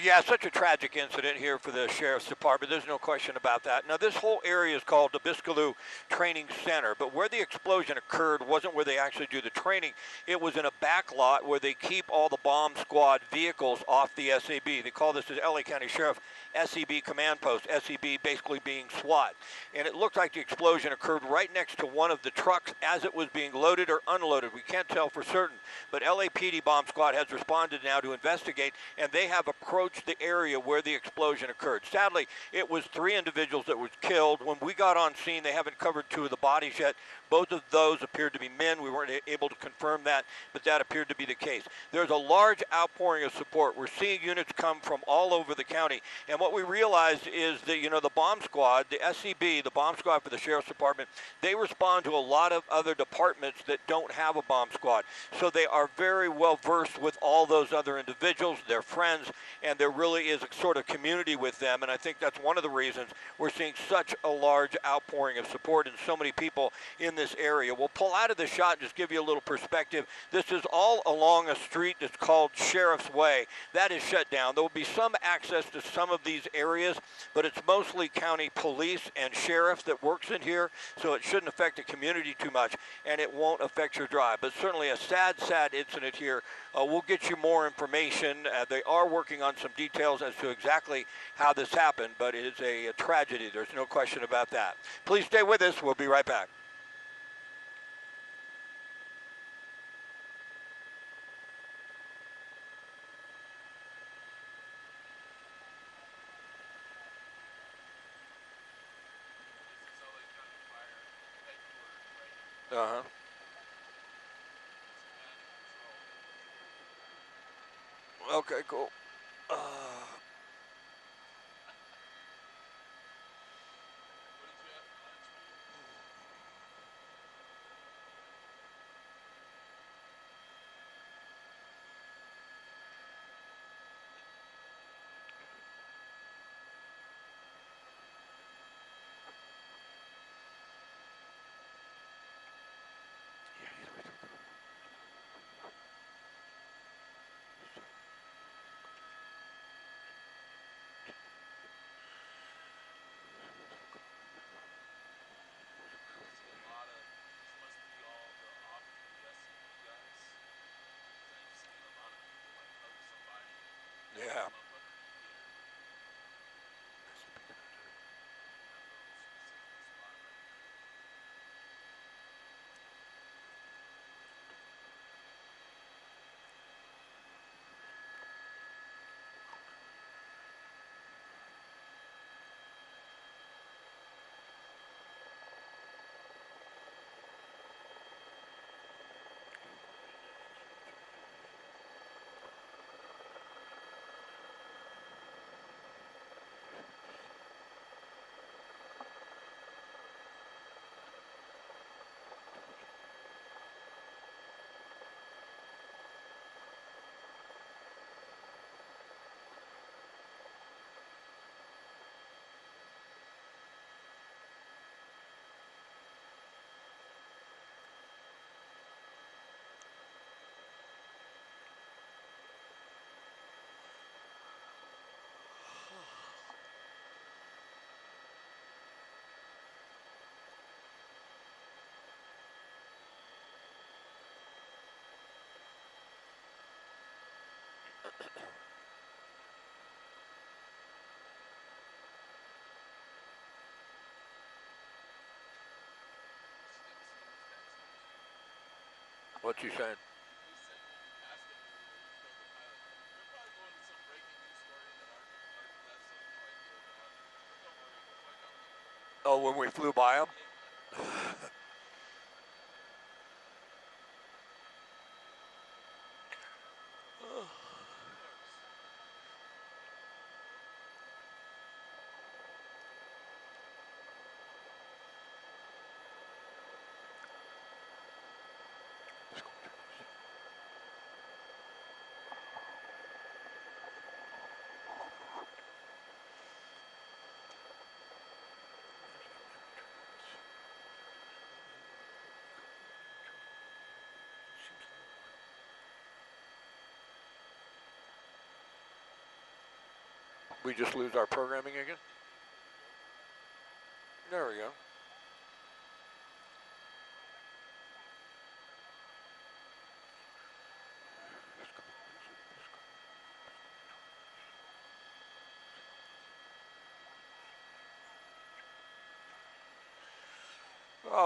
Yeah, such a tragic incident here for the Sheriff's Department. There's no question about that. Now, this whole area is called the Biscaloo Training Center, but where the explosion occurred wasn't where they actually do the training. It was in a back lot where they keep all the bomb squad vehicles off the SAB. They call this the LA County Sheriff SEB Command Post, SEB basically being SWAT. And it looked like the explosion occurred right next to one of the trucks as it was being loaded or unloaded. We can't tell for certain, but LAPD Bomb Squad has responded now to investigate, and they have approached the area where the explosion occurred. Sadly, it was 3 individuals that were killed. When we got on scene, they haven't covered 2 of the bodies yet. Both of those appeared to be men. We weren't able to confirm that, but that appeared to be the case. There's a large outpouring of support. We're seeing units come from all over the county, and what we realized is that, the bomb squad, the SCB, the bomb squad for the Sheriff's Department, they respond to a lot of other departments that don't have a bomb squad. So they are very well versed with all those other individuals, their friends, and there really is a sort of community with them, and I think that's one of the reasons we're seeing such a large outpouring of support and so many people in this area. We'll pull out of the shot and just give you a little perspective. This is all along a street that's called Sheriff's Way. That is shut down. There will be some access to some of these areas, but it's mostly county police and sheriff that works in here, so it shouldn't affect the community too much, and it won't affect your drive. But certainly a sad, sad incident here. We'll get you more information. They are working on some details as to exactly how this happened, but it is a tragedy. There's no question about that. Please stay with us. We'll be right back. Uh-huh. Okay, cool. What's he saying? He said when we passed him, we were killed the pilot. We're probably going to some breaking news story that our guests have no idea about. But don't worry, we'll find out later. Oh, when we flew by him? We just lose our programming again? There we go.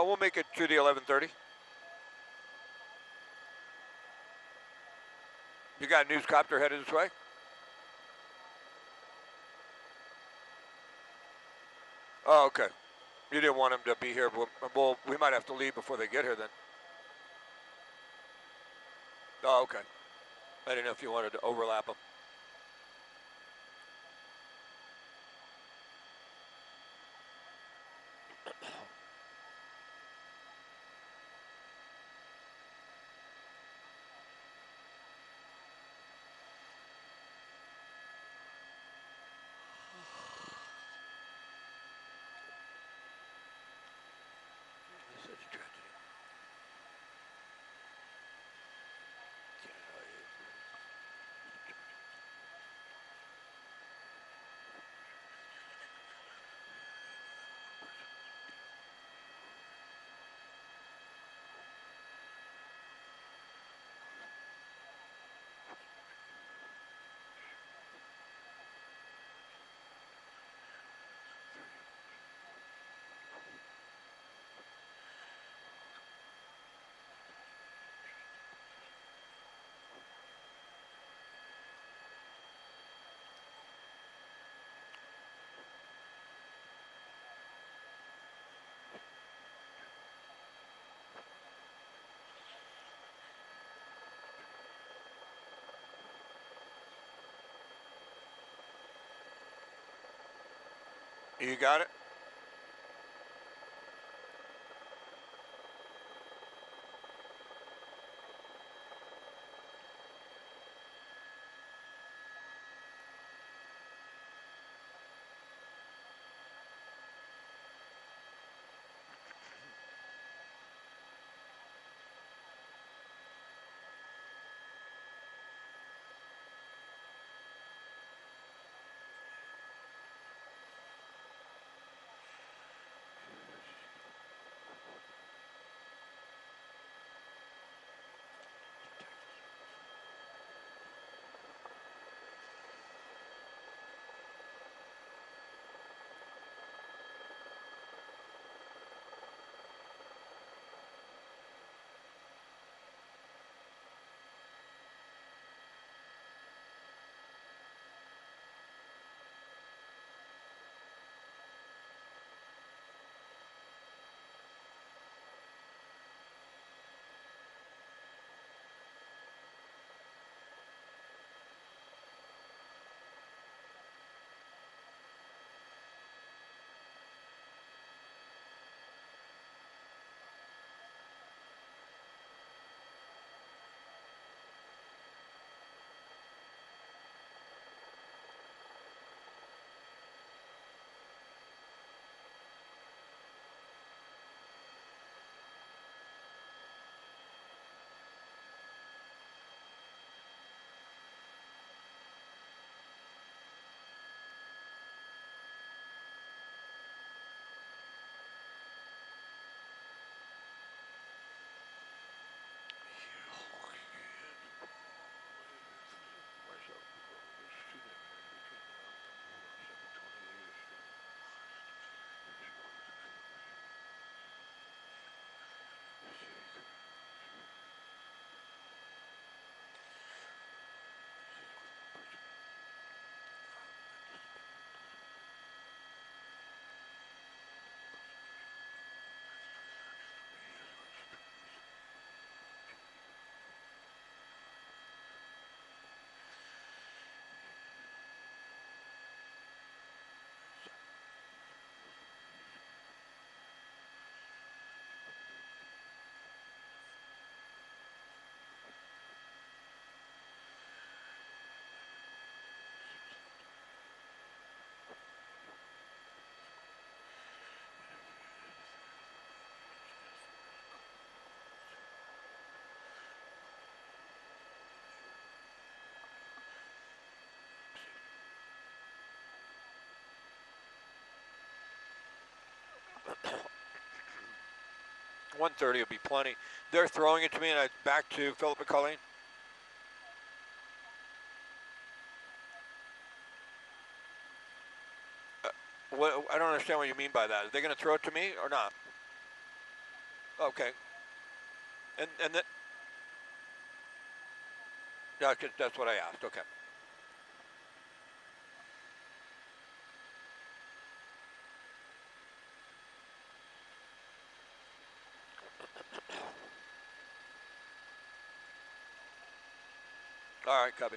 We'll make it to the 11:30. You got a news copter headed this way? Oh, okay. You didn't want him to be here, but we might have to leave before they get here then. Oh, okay. I didn't know if you wanted to overlap them. Such a tragedy. You got it? 1:30 would be plenty. They're throwing it to me, and I back to Philip and Colleen. I don't understand what you mean by that. Are they going to throw it to me or not? Okay. And then, yeah, that's what I asked. Okay. All right, copy.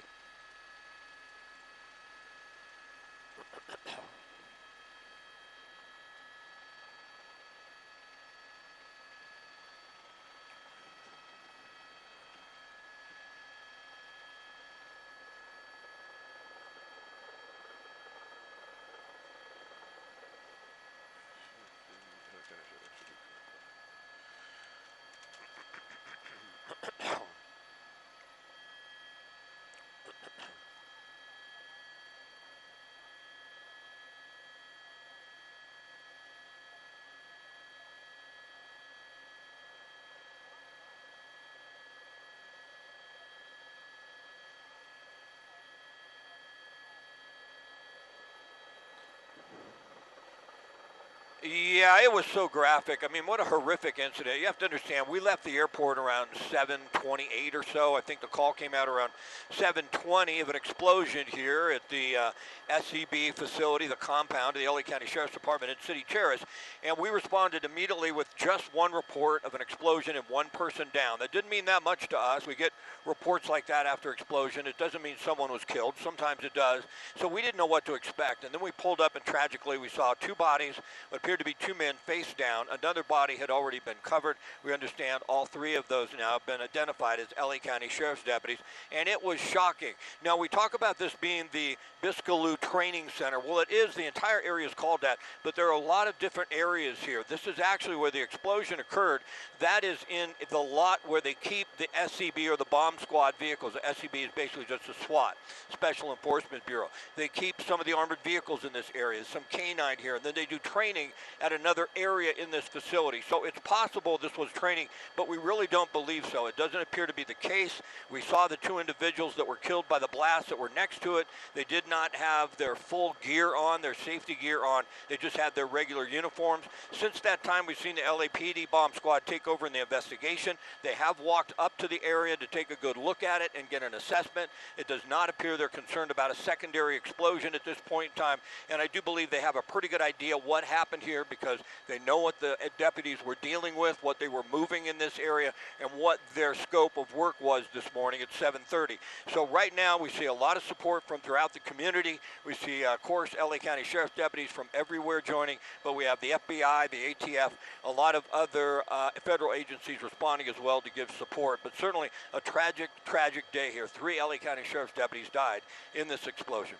Yeah, it was so graphic. I mean, what a horrific incident. You have to understand, we left the airport around 7:28 or so. I think the call came out around 7:20 of an explosion here at the SCB facility, the compound of the LA County Sheriff's Department in City Terrace. And we responded immediately with just one report of an explosion and one person down. That didn't mean that much to us. We get reports like that after explosion. It doesn't mean someone was killed. Sometimes it does. So we didn't know what to expect. And then we pulled up, and tragically we saw two bodies, what appeared to be two men face down. Another body had already been covered. We understand all three of those now have been identified as LA County Sheriff's deputies, and it was shocking. Now, we talk about this being the Biscaloo Training Center. Well, it is. The entire area is called that, but there are a lot of different areas here. This is actually where the explosion occurred. That is in the lot where they keep the SCB or the bomb squad vehicles. The SCB is basically just a SWAT, Special Enforcement Bureau. They keep some of the armored vehicles in this area, some canine here, and then they do training at another area in this facility. So it's possible this was training, but we really don't believe so. It doesn't appear to be the case. We saw the two individuals that were killed by the blast that were next to it. They did not have their full gear on, their safety gear on. They just had their regular uniforms. Since that time, we've seen the LAPD bomb squad take over in the investigation. They have walked up to the area to take a good look at it and get an assessment. It does not appear they're concerned about a secondary explosion at this point in time, and I do believe they have a pretty good idea what happened here because they know what the deputies were dealing with, what they were moving in this area, and what their scope of work was this morning at 7:30. So right now we see a lot of support from throughout the community. We see, of course, LA County Sheriff's deputies from everywhere joining, but we have the FBI, the ATF, a lot of other federal agencies responding as well to give support. But certainly a tragic, tragic day here. 3 LA County Sheriff's deputies died in this explosion.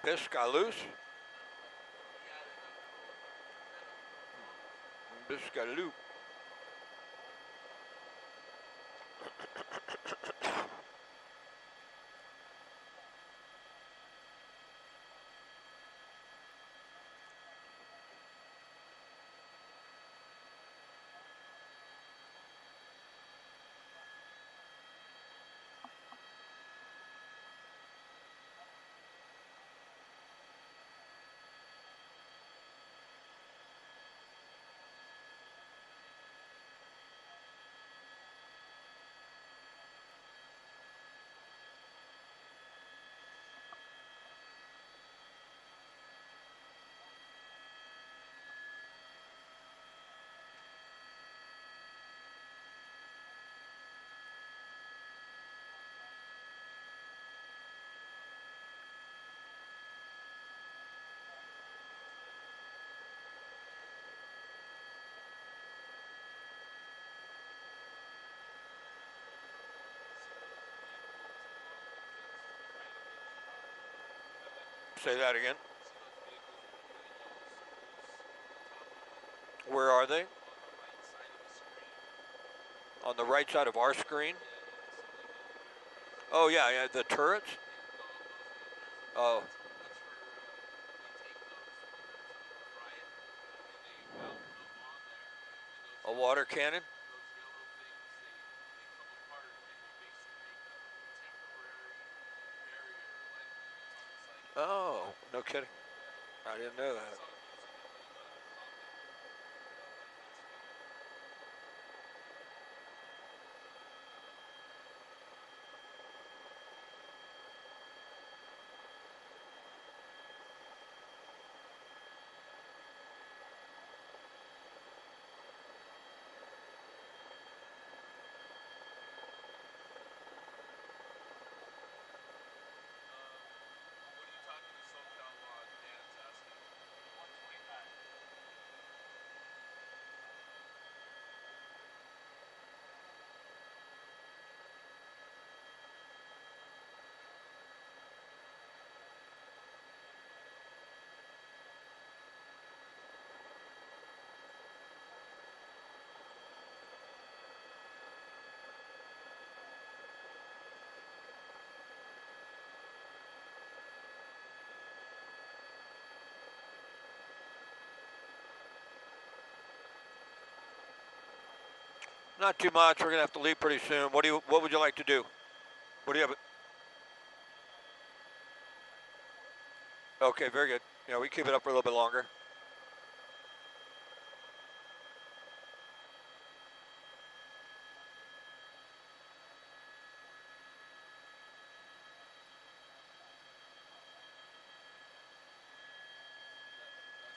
Biscaloo. Biscaloo. Say that again. See those vehicles with the really long circles on top of them Where are they? on the right side of the screen? On the right side of our screen? Yeah, yeah. So like in the rear view. Oh yeah, yeah. The turrets. No, of those vehicles. Oh, That's for they take those when there's a riot and they mount up on there and those a yellow water cannon. things they come apart and they basically make a temporary barrier like it's almost like Oh, no kidding. yeah. I didn't know I that. saw them using it when I was out in Compton last weekend. What are you talking to SoCal Law? Dan's asking. 125. Not too much. We're gonna have to leave pretty soon. What would you like to do? What do you have? Okay, very good. Yeah, we keep it up for a little bit longer.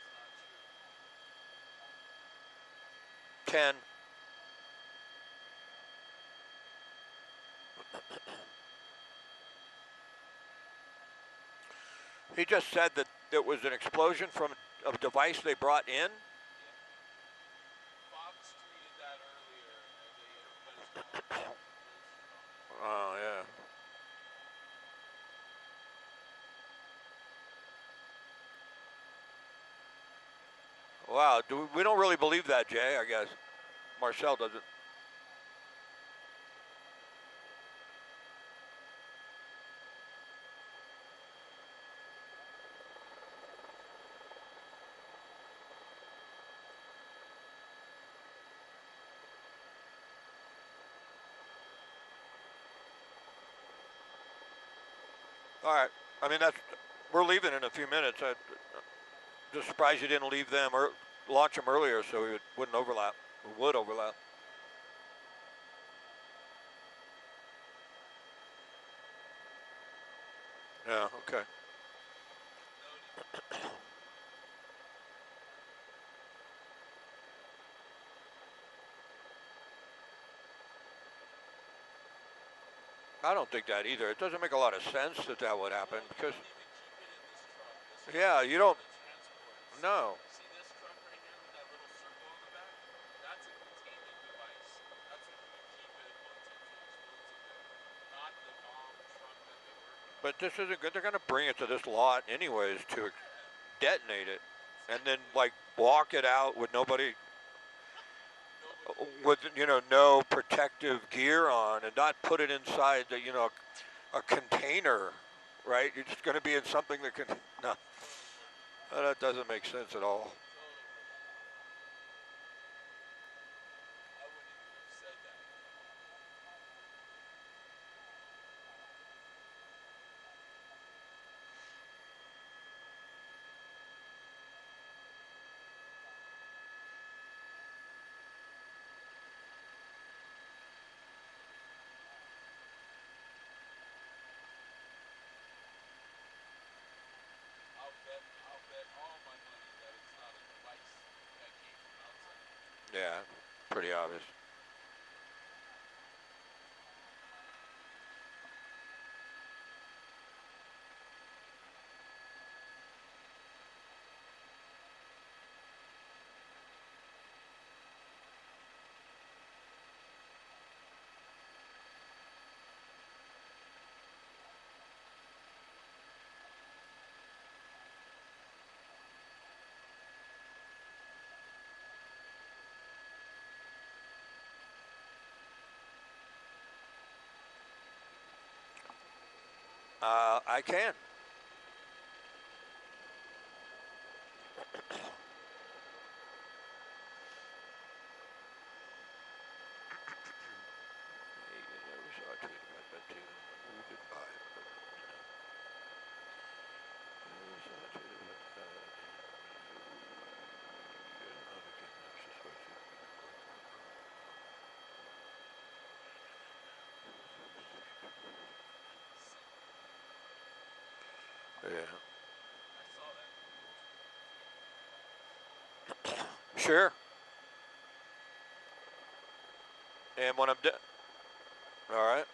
That's not true. 10. He just said that there was an explosion from a device they brought in. Fox tweeted that earlier, and everybody's going ballistic on it. Oh yeah. Wow. We don't really believe that, Jay? I guess Marcel doesn't. All right. I mean, we're leaving in a few minutes. I'm just surprised you didn't leave them or launch them earlier so we wouldn't overlap. We would overlap. Yeah. Okay. I don't think that either. It doesn't make a lot of sense that that would happen because, They wouldn't even keep it in this truck. This yeah, is you don't. the transport. No. See this truck right here with that little circle on the back? That's a containment device. That's what you would keep a potential explosive in, not the bomb truck that they work in. But this isn't good. They're going to bring it to this lot anyways to detonate it, and then like walk it out with nobody, with no protective gear on, and not put it inside the a container, right? You're just going to be in something that can no. That doesn't make sense at all. I wouldn't even have said that. I'll bet all my money that it's not a device that came from outside. Yeah, pretty obvious. I can. Yeah. Sure. And when I'm done, all right.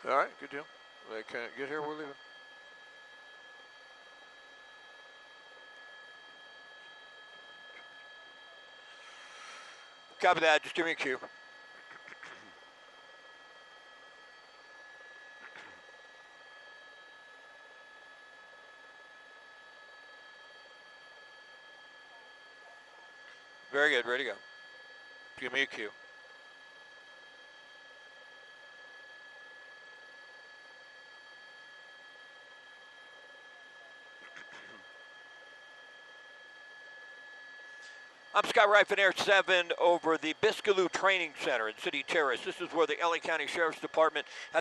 All right, good deal. They can't get here, we're leaving. Copy that, just give me a cue. Very good, ready to go. Give me a cue. I'm Scott Rifen, Air 7 over the Biscaloo Training Center in City Terrace. This is where the LA County Sheriff's Department has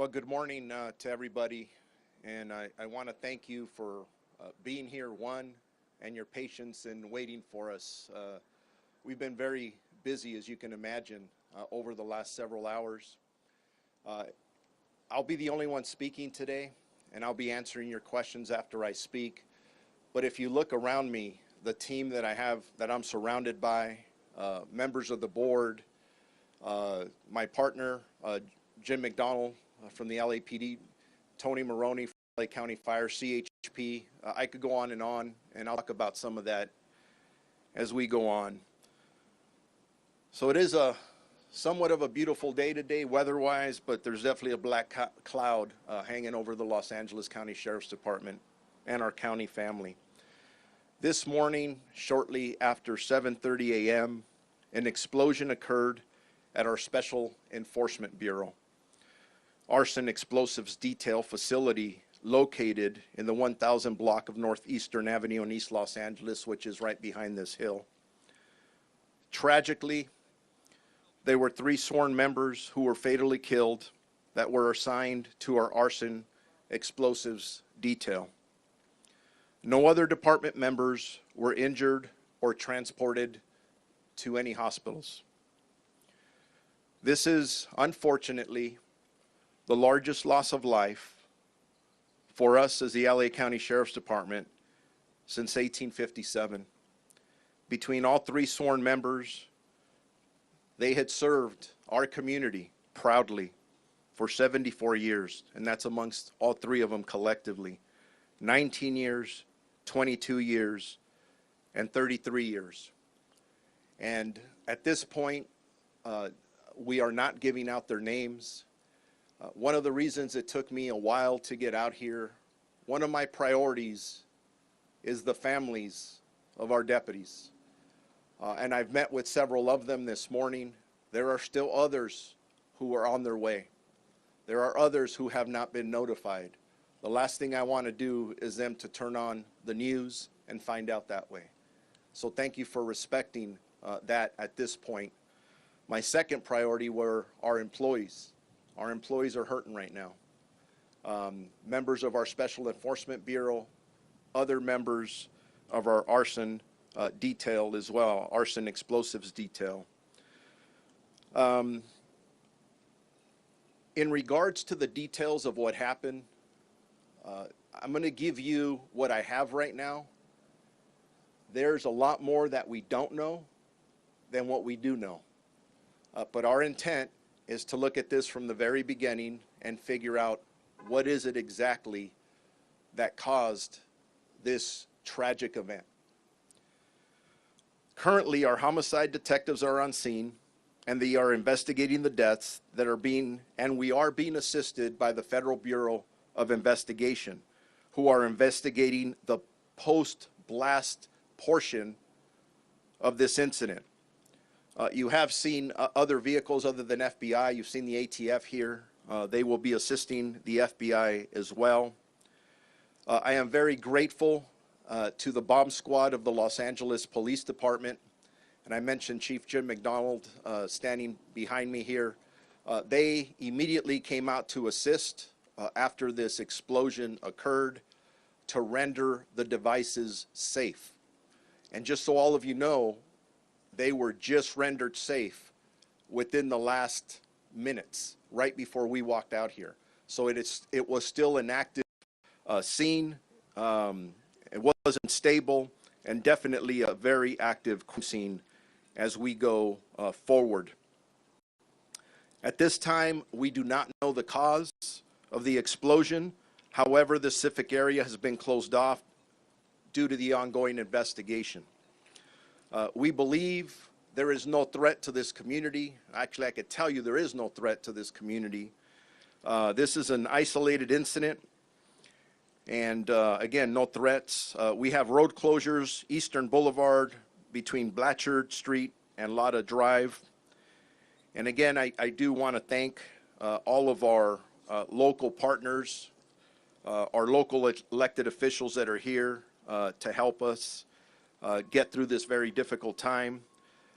Well, good morning to everybody, and I want to thank you for being here, one, and your patience in waiting for us. We've been very busy, as you can imagine, over the last several hours. I'll be the only one speaking today, and I'll be answering your questions after I speak. But if you look around me, the team that I have, that I'm surrounded by, members of the board, my partner, Jim McDonald from the LAPD, Tony Maroney from LA County Fire, CHP. I could go on, and I'll talk about some of that as we go on. So it is somewhat of a beautiful day today, weather-wise, but there's definitely a black cloud hanging over the Los Angeles County Sheriff's Department and our county family. This morning, shortly after 7:30 a.m., an explosion occurred at our Special Enforcement Bureau, Arson Explosives Detail facility located in the 1000 block of Northeastern Avenue in East Los Angeles, which is right behind this hill. Tragically, there were 3 sworn members who were fatally killed that were assigned to our Arson Explosives Detail. No other department members were injured or transported to any hospitals. This is, unfortunately, the largest loss of life for us as the LA County Sheriff's Department since 1857. Between all 3 sworn members, they had served our community proudly for 74 years, and that's amongst all 3 of them collectively. 19 years, 22 years, and 33 years. And at this point, we are not giving out their names. One of the reasons it took me a while to get out here, one of my priorities is the families of our deputies. And I've met with several of them this morning. There are still others who are on their way. There are others who have not been notified. The last thing I want to do is them to turn on the news and find out that way. So thank you for respecting that at this point. My second priority were our employees. Our employees are hurting right now. Members of our Special Enforcement Bureau, other members of our arson detail as well, Arson Explosives Detail. In regards to the details of what happened, I'm going to give you what I have right now. There's a lot more that we don't know than what we do know. But our intent is to look at this from the very beginning and figure out what is it exactly that caused this tragic event. Currently, our homicide detectives are on scene, and they are investigating the deaths that are we are being assisted by the Federal Bureau of Investigation, who are investigating the post-blast portion of this incident. You have seen other vehicles other than FBI. You've seen the ATF here. They will be assisting the FBI as well. I am very grateful to the bomb squad of the Los Angeles Police Department. And I mentioned Chief Jim McDonald standing behind me here. They immediately came out to assist after this explosion occurred to render the devices safe. And just so all of you know, they were just rendered safe within the last minutes, right before we walked out here. So it was still an active scene. It wasn't stable, and definitely a very active scene as we go forward. At this time, we do not know the cause of the explosion. However, the Civic area has been closed off due to the ongoing investigation. We believe there is no threat to this community. Actually, I could tell you there is no threat to this community. This is an isolated incident, and again, no threats. We have road closures, Eastern Boulevard between Blatchard Street and Lotta Drive. And again, I do want to thank all of our local partners, our local elected officials that are here to help us get through this very difficult time.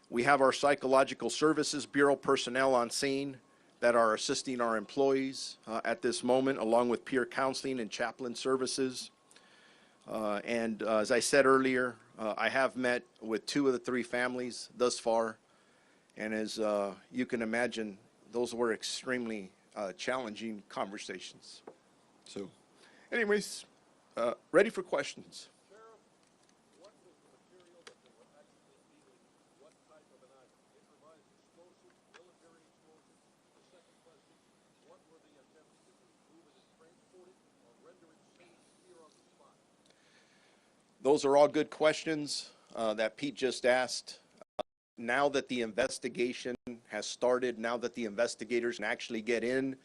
We have our Psychological Services Bureau personnel on scene that are assisting our employees at this moment, along with peer counseling and chaplain services. And as I said earlier, I have met with 2 of the 3 families thus far. And as you can imagine, those were extremely challenging conversations. So anyways, ready for questions. Those are all good questions that Pete just asked. Now that the investigation has started, now that the investigators can actually get in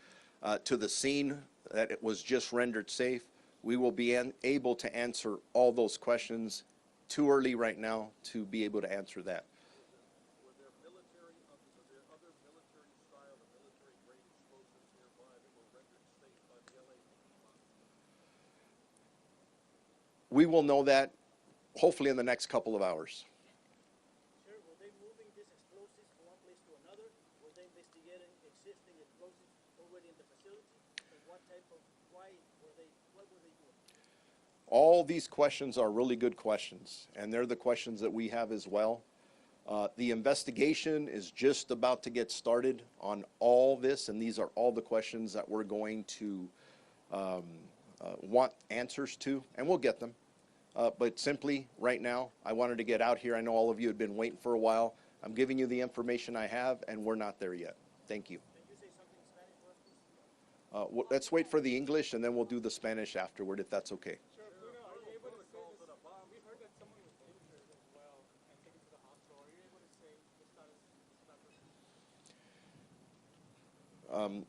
to the scene that it was just rendered safe, we will be able to answer all those questions. Too early right now to be able to answer that. We will know that hopefully in the next couple of hours. Sir, were they moving these explosives from one place to another? Were they investigating existing explosives already in the facility? And what were they doing? All these questions are really good questions, and they're the questions that we have as well. The investigation is just about to get started on all this, and these are all the questions that we're going to want answers to, and we'll get them. But simply, right now, I wanted to get out here. I know all of you have been waiting for a while. I'm giving you the information I have, and we're not there yet. Thank you. Can you say something in Spanish for us, please? Let's wait for the English, and then we'll do the Spanish afterward, if that's okay. Sure, are you able to say this? We heard that someone was injured as well and taken to the hospital. Are you able to say the status of that person?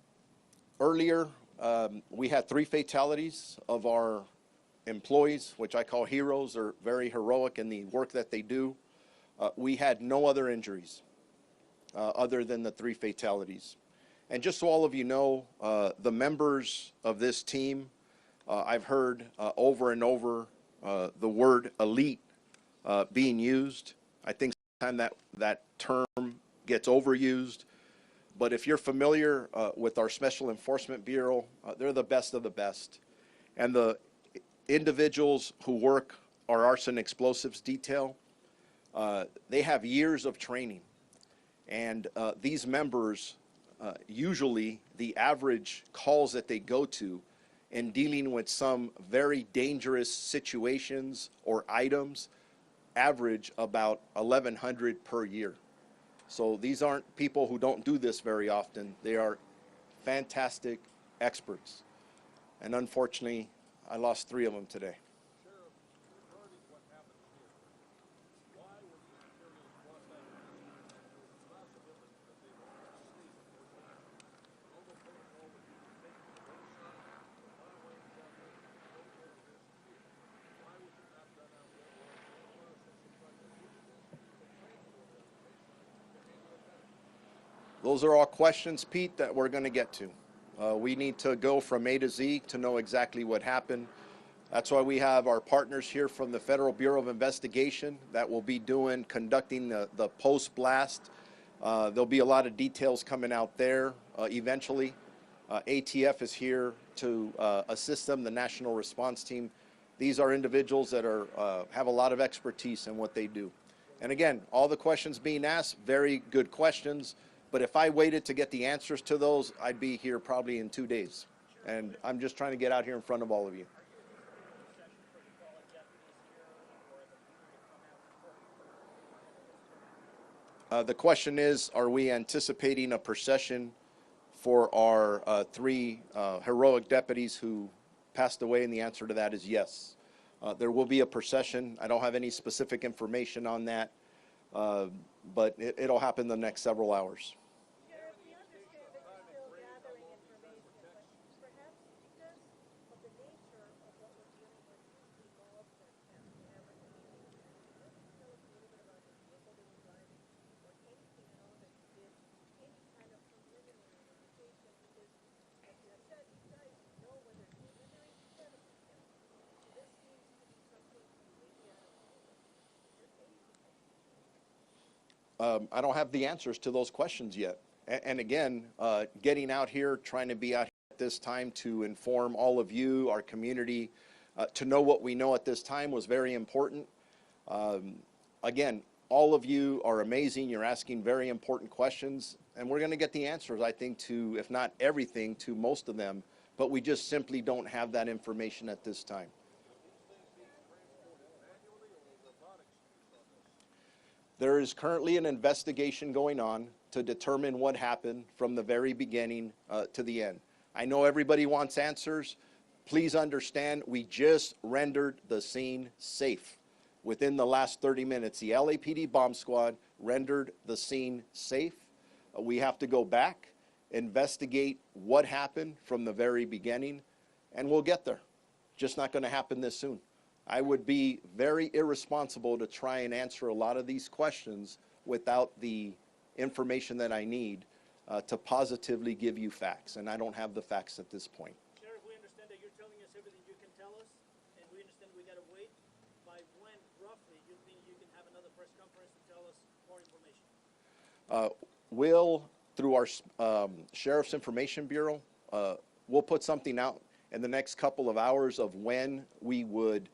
Earlier, we had 3 fatalities of our employees, which I call heroes. They're very heroic in the work that they do. We had no other injuries other than the 3 fatalities. And just so all of you know, the members of this team, I've heard over and over the word elite being used. I think sometimes that term gets overused. But if you're familiar with our Special Enforcement Bureau, they're the best of the best. And the individuals who work our arson explosives detail, they have years of training. And these members, usually the average calls that they go to in dealing with some very dangerous situations or items average about 1,100 per year. So these aren't people who don't do this very often. They are fantastic experts. And unfortunately, I lost 3 of them today. Those are all questions, Pete, that we're going to get to. We need to go from A to Z to know exactly what happened. That's why we have our partners here from the Federal Bureau of Investigation that will be conducting the post-blast. There'll be a lot of details coming out there eventually. ATF is here to assist them, the National Response Team. These are individuals that have a lot of expertise in what they do. And again, all the questions being asked, very good questions. But if I waited to get the answers to those, I'd be here probably in 2 days. And I'm just trying to get out here in front of all of you. The question is, are we anticipating a procession for our 3 heroic deputies who passed away? And the answer to that is yes. There will be a procession. I don't have any specific information on that, but it'll happen the next several hours. I don't have the answers to those questions yet. And again, getting out here, trying to be out here at this time to inform all of you, our community, to know what we know at this time was very important. Again, all of you are amazing. You're asking very important questions, and we're going to get the answers, I think, to, if not everything, to most of them, but we just simply don't have that information at this time. There is currently an investigation going on to determine what happened from the very beginning to the end. I know everybody wants answers. Please understand, we just rendered the scene safe. Within the last 30 minutes, the LAPD bomb squad rendered the scene safe. We have to go back, investigate what happened from the very beginning, and we'll get there. Just not going to happen this soon. I would be very irresponsible to try and answer a lot of these questions without the information that I need to positively give you facts, and I don't have the facts at this point. Sheriff, we understand that you're telling us everything you can tell us, and we understand we gotta wait. By when, roughly, you think you can have another press conference to tell us more information? We'll, through our Sheriff's Information Bureau, we'll put something out in the next couple of hours of when we would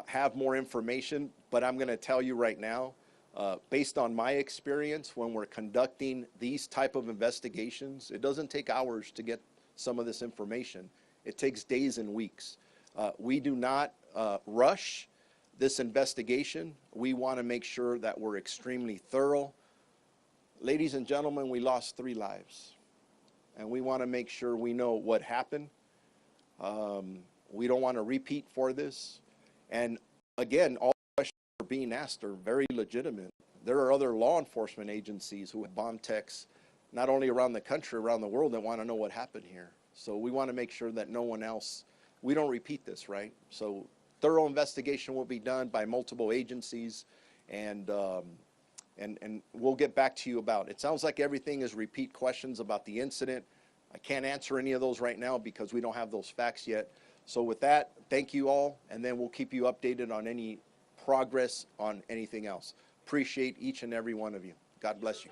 have more information, but I'm going to tell you right now, based on my experience, when we're conducting these type of investigations, it doesn't take hours to get some of this information. It takes days and weeks. We do not rush this investigation. We want to make sure that we're extremely thorough. Ladies and gentlemen, we lost 3 lives, and we want to make sure we know what happened. We don't want to repeat for this. And again, all the questions that are being asked are very legitimate. There are other law enforcement agencies who have bomb techs, not only around the country, around the world, that want to know what happened here. So we want to make sure that no one else, we don't repeat this, right? So thorough investigation will be done by multiple agencies, and we'll get back to you about it. It sounds like everything is repeat questions about the incident. I can't answer any of those right now because we don't have those facts yet. So with that, thank you all, and then we'll keep you updated on any progress on anything else. Appreciate each and every one of you. God bless you.